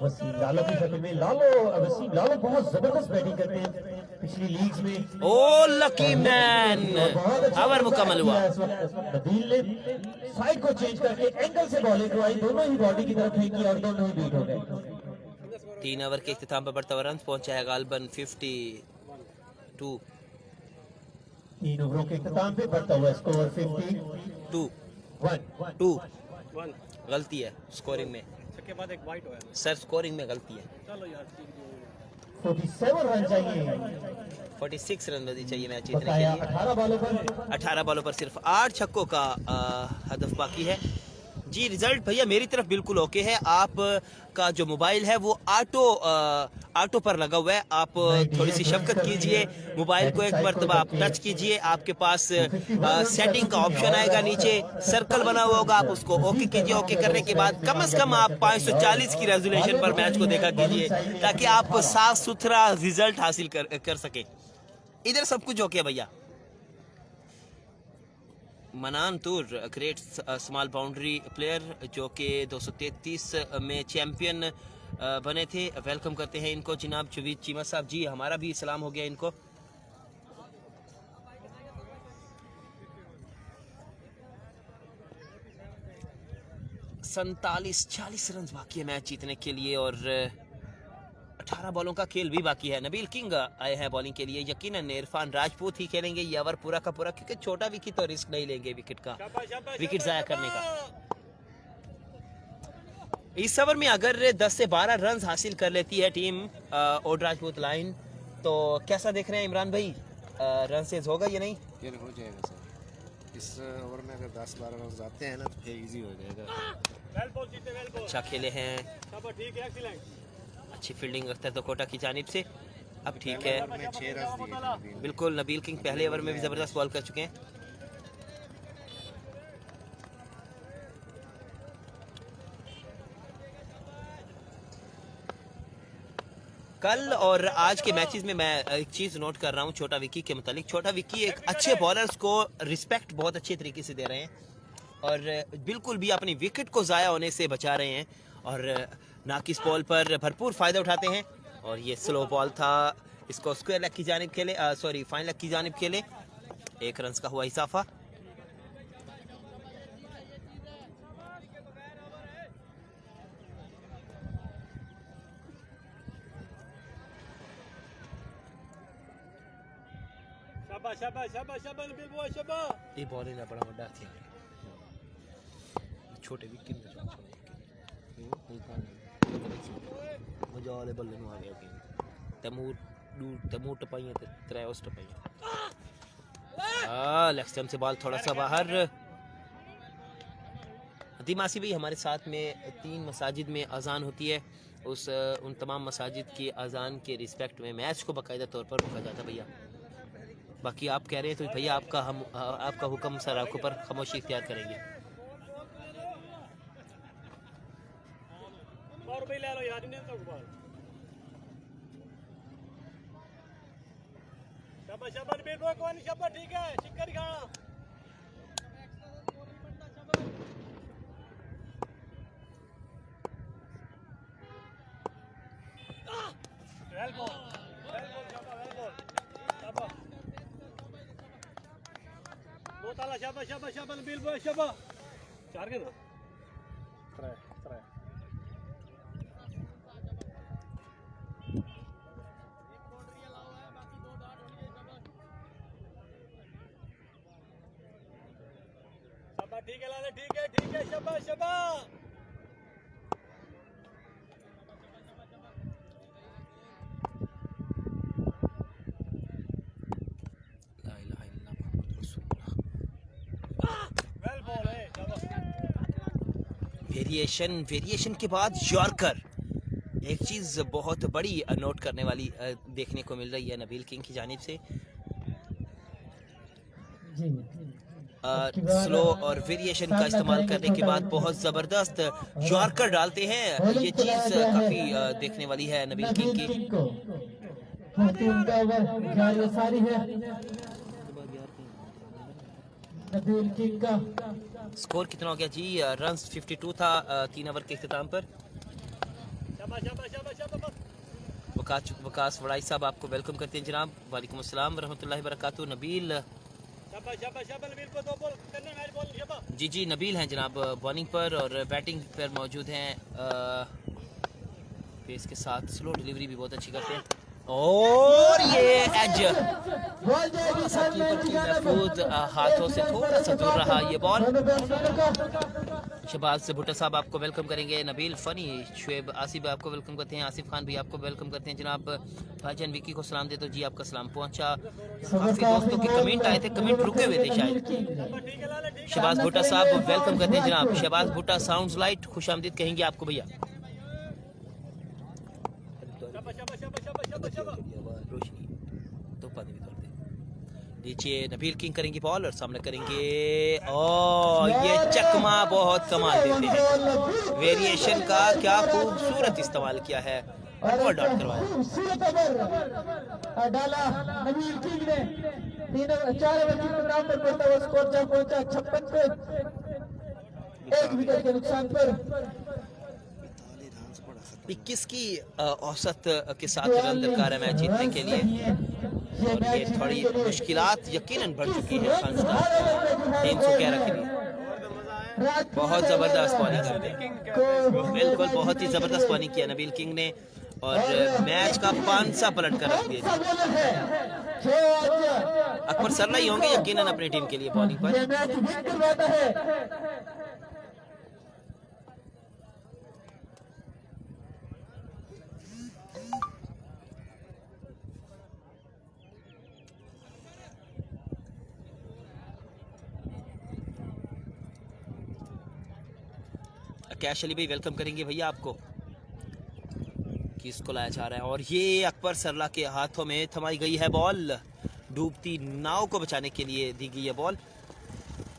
वसीम लालो की शक्ल में। वसीम लालो बहुत जबरदस्त बैटिंग करते हैं पिछली लीग्स में। ओ लकी मैन, ओवर मुकम्मल हुआ। नबील ने साइड को चेंज करके एंगल से बॉलिंग करवाई, दोनों ही बॉडी की तरफ फेंकी और दोनों ही बीट हो गए। 3 ओवर के इख्तिताम पर बढ़ता हुआ रन पहुंचा है गालबन 52। 3 ओवरों के इख्तिताम पे बढ़ता हुआ स्कोर 52। गलती है स्कोरिंग में छक्के बाद एक वाइट हुआ है सर, स्कोरिंग में गलती है। चलो यार 47 रन चाहिए, 46 रन बदी चाहिए मैच जीतने के बताया लिए। 18 बॉलों पर सिर्फ 8 छक्कों का हदफ बाकी है जी। रिजल्ट भैया मेरी तरफ बिल्कुल ओके है। आप का जो मोबाइल है वो ऑटो पर लगा हुआ है। आप थोड़ी सी शफकत कीजिए, मोबाइल को एक मरतबा आप टच कीजिए, आपके पास सेटिंग का ऑप्शन आएगा, नीचे सर्कल बना हुआ होगा, आप उसको ओके कीजिए। ओके करने के बाद कम से कम आप 540 की रेजोल्यूशन पर मैच को देखा कीजिए, ताकि आप साफ सुथरा रिजल्ट हासिल कर सके। इधर सब कुछ ओके भैया। मनान तूर ग्रेट स्मॉल बाउंड्री प्लेयर जो कि 233 में चैंपियन बने थे, वेलकम करते हैं इनको जनाब जुवीद चीमा साहब जी। हमारा भी सलाम हो गया इनको। सैंतालीस 40 रन बाकी है मैच जीतने के लिए, और 18 बॉलों का खेल भी बाकी है। नबील किंग आए हैं बॉलिंग के लिए, यकीनन इरफान राजपूत ही खेलेंगे ये ओवर पूरा का पूरा, क्योंकि छोटा विकी तो रिस्क नहीं लेंगे विकेट जाया करने का। इस ओवर में अगर 10 से 12 रन हासिल कर लेती है टीम ओड राजपूत लाइन, तो कैसा देख रहे हैं इमरान भाई, रन सेज होगा या नहीं? ये हो जाएगा सर, इस ओवर में अगर 10-12 रन आते हैं ना तो फिर इजी हो जाएगा। अच्छा खेले हैं, अच्छी फील्डिंग रखता है तो कोटा की जानिब से। अब ठीक है, 6 रन दिए थे। बिल्कुल नबील किंग पहले ओवर में भी जबरदस्त बॉल कर चुके हैं। कल और आज के मैचेस में मैं एक चीज नोट कर रहा हूँ छोटा विक्की के मुतालिक। छोटा विक्की एक अच्छे बॉलर्स को रिस्पेक्ट बहुत अच्छे तरीके से दे रहे हैं, और बिल्कुल भी अपनी विकेट को ज़ाया होने से बचा रहे हैं, और नाकिस बॉल पर भरपूर फ़ायदा उठाते हैं। और ये स्लो बॉल था, इसको स्क्वायर लेग की जानिब खेले, सॉरी फाइन लेग की जानिब खेले, 1 रन का हुआ इजाफा। शाबाश शाबाश शाबाश शाबाश नबील बुआ शाबाश ये बॉल ना बड़ा बड़ा थी छोटे विकेट में मजा वाले बल्ले में आ गया गेम तैमूर टपाइयां ते त्रै उस टपाइयां लेग स्टंप से बॉल थोड़ा सा बाहर। दिमासी भाई हमारे साथ में 3 मसाजिद में अजान होती है, उन तमाम मसाजिद की अजान के रिस्पेक्ट में मैच को बाकायदा तौर पर रोका जाता है भैया। बाकी आप कह रहे हैं तो भैया आपका हुक्म सर आपके ऊपर खामोशी इख्तियार करेंगे। और भी ले लो यार इन्हें तो बॉल शाबाश शाबाश नबील बुआ कौन शाबाश ठीक है चिक्कर खाना वेल बॉल शाबाश दो ताला शाबाश शाबाश शाबाश नबील बुआ शाबाश 4 के ना 3 ठीक है लाले ठीक है शाबाश शाबाश ला इलाहा इल्लल्लाह मुहम्मद रसूलुल्लाह। वेल बॉल है शाबाश वेरिएशन के बाद यॉर्कर। एक चीज़ बहुत बड़ी नोट करने वाली देखने को मिल रही है नबील किंग की जानिब से। स्लो और वेरिएशन का इस्तेमाल करने के बाद बहुत ज़बरदस्त यॉर्कर डालते हैं। ये चीज़ काफ़ी देखने वाली है नबील किंग की। नबील किंग का स्कोर कितना हो गया जी? रन्स 52 था 3 ओवर के इख्तिताम पर। शाबाश शाबाश शाबाश शाबाश वकास वड़ाई साहब आपको वेलकम करते हैं जनाब। वालेकुम अस्सलाम रहमतुल्लाहि वबरकातुहू। नबील शाबाश शाबाश शाबाश नबील को 2 बॉल करने मैच बॉल शाबाश जी नबील हैं जनाब बॉलिंग पर और बैटिंग पर मौजूद हैं। पेस के साथ स्लो डिलीवरी भी बहुत अच्छी करते हैं और ये एज महफूज हाथों से थोड़ा सा दूर रहा ये बॉल। शहबाज भुट्टो साहब आपको वेलकम करेंगे। नबील फनी शुएब आसिफ आपको वेलकम करते हैं। आसिफ खान भी आपको वेलकम करते हैं जनाब। भाईजान विकी को सलाम दे तो जी आपका सलाम पहुंचा। काफी दोस्तों के कमेंट आए थे, कमेंट रुके हुए थे शायद। शहबाज भुट्टा साहब वेलकम करते हैं जनाब। शहबाज भुट्टा साउंड्स लाइट खुशामदीद कहेंगे आपको भैया। नीचे नबील किंग करेंगे बॉल और सामने करेंगे ये चकमा बहुत कमाल देते हैं। वेरिएशन का क्या खूबसूरत इस्तेमाल किया है और बॉल डॉट करवाया। डाला नबील किंग ने 4 ओवर के नाम पर पड़ता हुआ स्कोर जब पहुंचा 56 पे 1 विकेट के नुकसान पर। 21 की औसत के साथ रन दरकार है मैच जीतने के लिए और ये थोड़ी मुश्किलात यकीनन बढ़ चुकी है। 311 के लिए बहुत जबरदस्त बॉलिंग करते हैं, बिल्कुल बहुत ही जबरदस्त बॉलिंग किया नबील किंग ने और मैच का पांसा पलट कर रख दिया। अकबर सरला ही होंगे यकीनन अपनी टीम के लिए बॉलिंग पर। कैश अली भाई वेलकम करेंगे भैया आपको। किसको लाया जा रहा है और ये अकबर सरला के हाथों में थमाई गई है बॉल। डूबती नाव को बचाने के लिए दी गई है बॉल।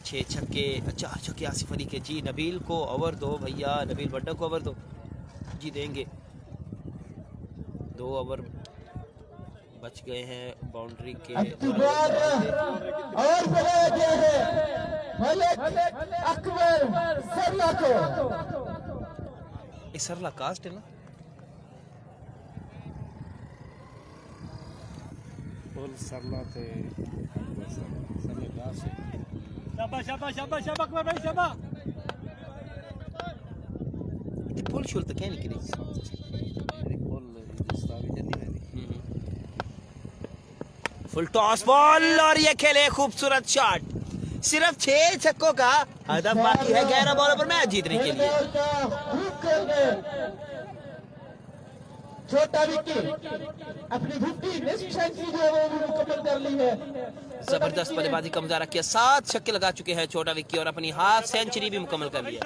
6 छक्के 4 छक्के आसिफ अली के जी। नबील को ओवर दो भैया, नबील भट्टा को ओवर दो जी। देंगे 2 ओवर बच गए हैं बाउंड्री के। अकबर सरला को एक सरला कास्ट है ना सरला थे सरला कास्ट शाबाश शाबाश शाबाश शाबाश अकबर भाई शाबाश फुल शुल तो क्या नहीं करी फुल टॉस बॉल और ये खेले खूबसूरत शॉट। सिर्फ 6 छक्कों का हदफ बाकी है 11 बॉलों पर मैच जीतने के लिए। छोटा विकी अपनी 50 सेंचुरी जो है वो भी मुकम्मल कर ली है। जबरदस्त बल्लेबाजी का मुजाहरा किया, 7 छक्के लगा चुके हैं छोटा विक्की और अपनी हाफ सेंचुरी भी मुकम्मल कर ली है।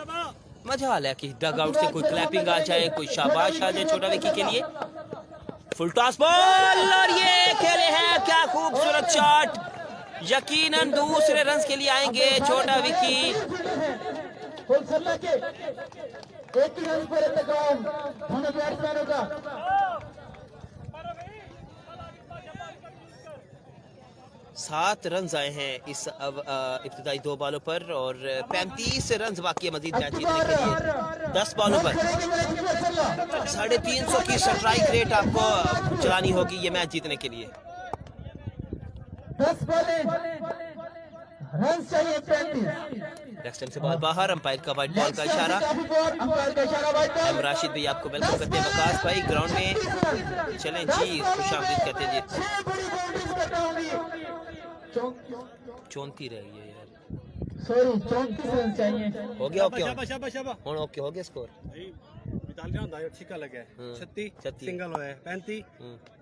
मजाल है कि डग आउट से कोई क्लैपिंग आ जाए, कोई शाबाश आ जाए छोटा विक्की के लिए। फुल टॉस बॉल और ये खेले हैं, क्या खूबसूरत शॉट। यकीनन दूसरे रन के लिए आएंगे छोटा विक्की। एक ही रन पर इंतकाम दोनों बैट्समैनों का। 7 रन आए हैं इस इब्तिदाई 2 बॉलों पर और 35 रन बाकी है मजीद मैच जीतने के लिए। 10 बॉलों पर 350 की स्ट्राइक रेट आपको चलानी होगी ये मैच जीतने के लिए। 10 बॉलें रन चाहिए 35। लेग स्टंप से बॉल बाहर, अंपायर का वाइट बॉल का इशारा। एम राशिद भाई आपको वेलकम करते हैं। वकास भाई ग्राउंड में चलें जी, खुशामदीद कहते हैं जी। 34 रह गई है यार, सॉरी 34 रन चाहिए। हो गया ओके शाबाश शाबाश ਹੁਣ ओके हो गया स्कोर। विताल क्या होता है छिक्का लगे 36 सिंगल होए 35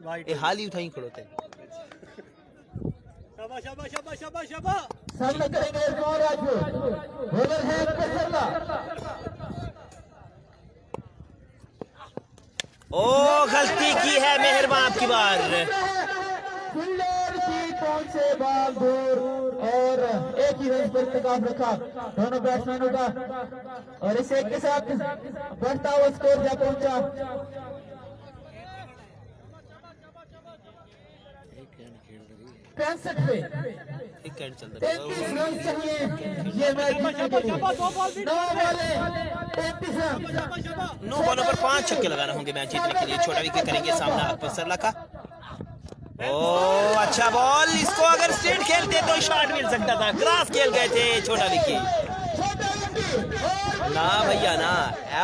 वाइट ये हाल ही उठाई खड़ोते हैं। शाबाश शाबाश शाबाश शाबाश शाबाश। सामने करेंगे इरफान राजपूत, बॉलर है पेसरला। ओ गलती की है मेहरबान आपकी बार। फील्डर की पहुंच से बॉल दूर और एक ही रन पर इंतकाम रखा दोनों बैट्समैनों का और इस एक के साथ बढ़ता हुआ स्कोर जा पहुंचा। 65 पे एक एंड चल रहा 33 रन चाहिए ये मैच जीतने के लिए। 9 बॉलें 33 रन। 9 बॉलों पर 5 छक्के लगाना होंगे मैच जीतने के लिए। छोटा विकेट करेंगे सामना अकबर सरला का। ओ अच्छा बॉल, इसको अगर स्ट्रेट खेलते तो शॉट मिल सकता था, क्रॉस खेल गए थे छोटा विकेट। ना भैया ना,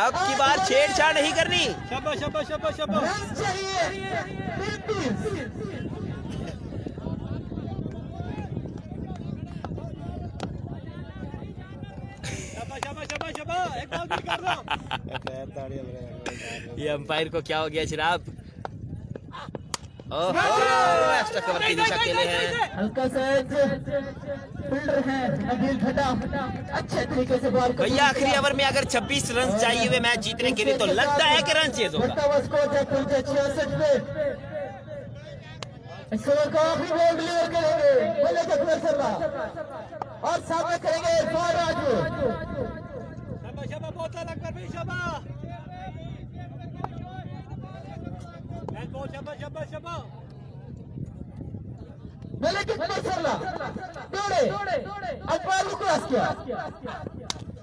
अब की बार छेड़छाड़ नहीं करनी। शाबाश शाबाश शाबाश शाबाश। रन चाहिए 33। शाबाश शाबाश शाबाश। एक बॉल कर रहा हूं। ये अंपायर को क्या हो गया जनाब? ओहो एक्स्ट्रा कवर की दिशा खेले हैं। हल्का सा फील्डर है नबील भट्टा, अच्छे तरीके से बॉल भैया आखिरी ओवर में अगर 26 रन चाहिए हुए मैच जीतने के लिए तो लगता है कि रन चेज होगा। स्कोर है 66 पे। इस ओवर का आखिरी बॉल डिलीवर करेंगे बल्ले अकबर सरला और सामने करेंगे इरफान राजपूत। शाबाश शाबाश बहुत अलग कर भी शाबाश। बहुत शाबाश शाबाश शाबाश। बल्ले अकबर सरला दौड़े अकबर को क्रॉस किया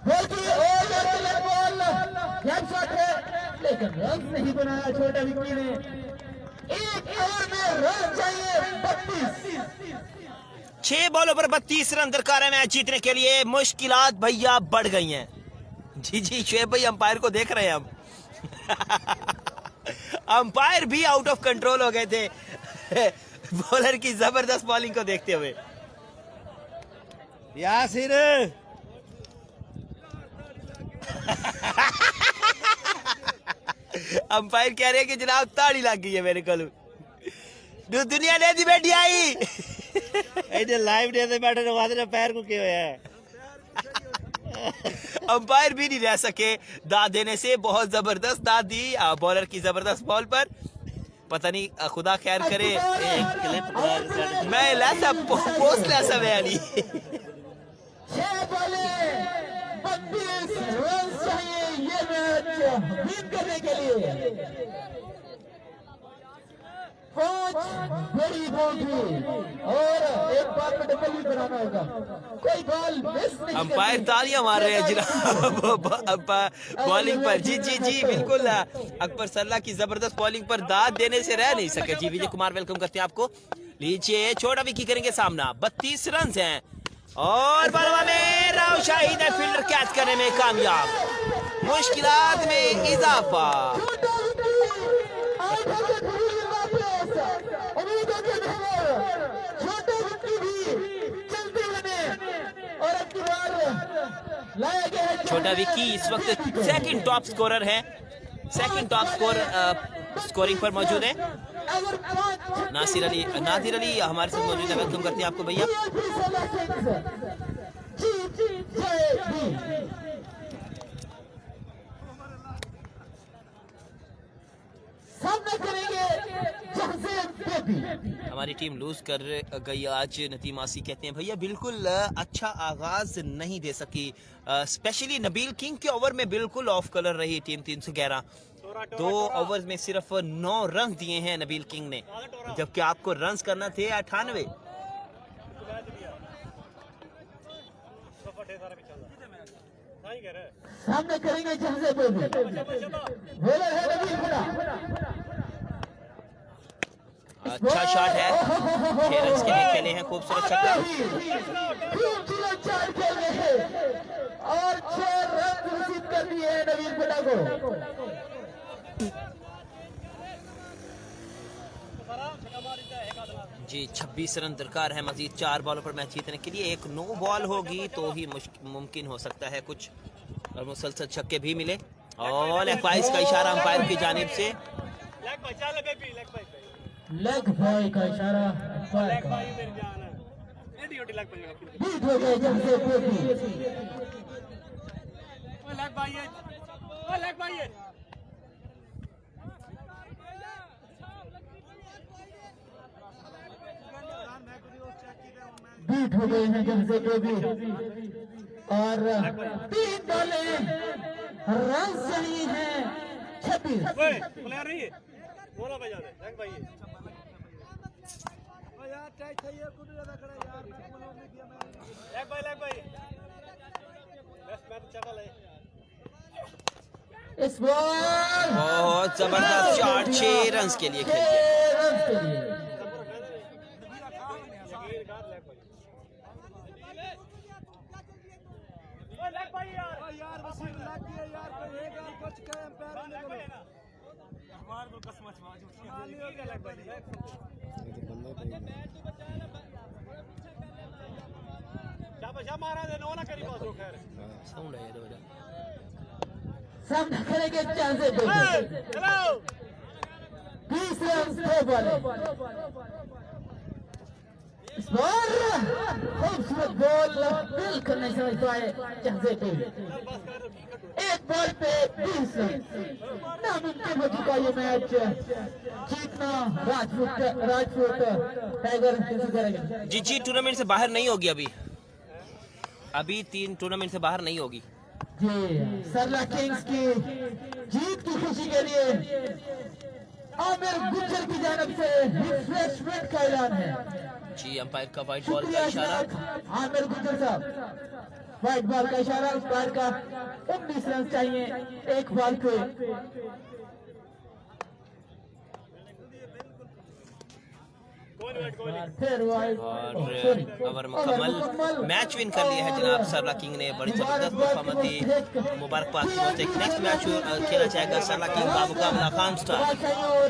बॉल की और बॉल गैप शॉट है लेकिन रन नहीं बनाया छोटा विक्की ने। एक ओवर में रन चाहिए 32। 6 बॉलों पर 32 रन दरकार है मैच जीतने के लिए। मुश्किलात भैया बढ़ गई हैं। जी जी शुएब भाई अंपायर को देख रहे हैं हम। अंपायर भी आउट ऑफ कंट्रोल हो गए थे बॉलर की जबरदस्त बॉलिंग को देखते हुए। यासिर अंपायर कह रहे हैं कि जनाब ताड़ी लग गई है मेरे को। दुनिया ने दी बैठी आई लाइव दे बैठे पैर को क्या है। अंपायर भी नहीं रह सके दाद देने से। बहुत जबरदस्त दाद दी बॉलर की जबरदस्त बॉल पर। पता नहीं खुदा खैर करे मैं लासा पोस्ट लासा बयानी। 6 बॉलें 32 रन चाहिए ये मैच जीत करने के लिए। 5 बड़ी बाउंड्री और एक बार में डबल भी बनाना होगा। कोई बॉल मिस नहीं। अंपायर तालियां मार रहे हैं जनाब बॉलिंग पर। जी जी जी बिल्कुल अकबर सरला की जबरदस्त बॉलिंग पर दाद देने से रह नहीं सके। जी विजय कुमार वेलकम करते हैं आपको। लीजिए छोटा विकी करेंगे सामना। 32 रन हैं और बलवा में राव शाहिद है फील्डर कैच करने में कामयाब। मुश्किलात में इजाफा। छोटा विक्की इस वक्त सेकंड टॉप स्कोरर है, सेकंड टॉप स्कोरिंग पर मौजूद है। नासिर अली हमारे साथ मौजूद है, वेलकम करते हैं आपको भैया। हमारी टीम लूज कर गई आज, नतीम आसी कहते हैं भैया बिल्कुल अच्छा आगाज नहीं दे सकी, स्पेशली नबील किंग के ओवर में बिल्कुल ऑफ कलर रही टीम। 311 2 ओवर्स में सिर्फ 9 रन दिए हैं नबील किंग ने, जबकि आपको रन्स करना थे 98। सामने करेंगे जहां बॉलर है नबील खुदा। अच्छा शॉट है, 6 रन के लिए खेले हैं, खूबसूरत छक्का। खेल रहे हैं और 6 रन घोषित कर दिए हैं नबील खुदा को। जी 26 रन दरकार है मजीद 4 बॉलों पर मैच जीतने के लिए। एक नो बॉल होगी तो ही मुमकिन हो सकता है कुछ, और मुसलसल छक्के भी मिले। और लेग बाइस का इशारा अंपायर की जानिब से, लेग बॉय का इशारा बीट हो गए बीट हो गए हैं जमसे पे भी, और 3 बॉलें रन सही है 26। इस बॉल बहुत जबरदस्त शॉट, 6 रन के लिए खेल दिया। रन के लिए साउंड है ये सामना करेंगे चांसे 20 रन 2 बॉलें। इस बार खूबसूरत बॉल बिल्कुल नहीं समझ पाए चांसे पे, एक बॉल पे 20 रन। नामुमकिन हो चुका ये मैच जीतना राजपूत टाइगर करेंगे। जी टूर्नामेंट से बाहर नहीं होगी अभी 3 टूर्नामेंट से बाहर नहीं होगी जी। सरला किंग्स की जीत की खुशी के लिए आमिर गुज्जर की जानब से रिफ्रेशमेंट का ऐलान है। जी अंपायर का व्हाइट बॉल का इशारा, आमिर गुज्जर साहब व्हाइट बॉल का इशारा। अंपायर का 19 रन चाहिए एक बॉल पे। फिर और ओवर मुकम्मल, मैच विन कर लिया है जनाब सरला किंग ने, बड़ी जबरदस्त परफॉर्मेंस दी। मुबारकबाद। नेक्स्ट मैच खेला जाएगा सरला किंग का मुकाबला खान स्टार। और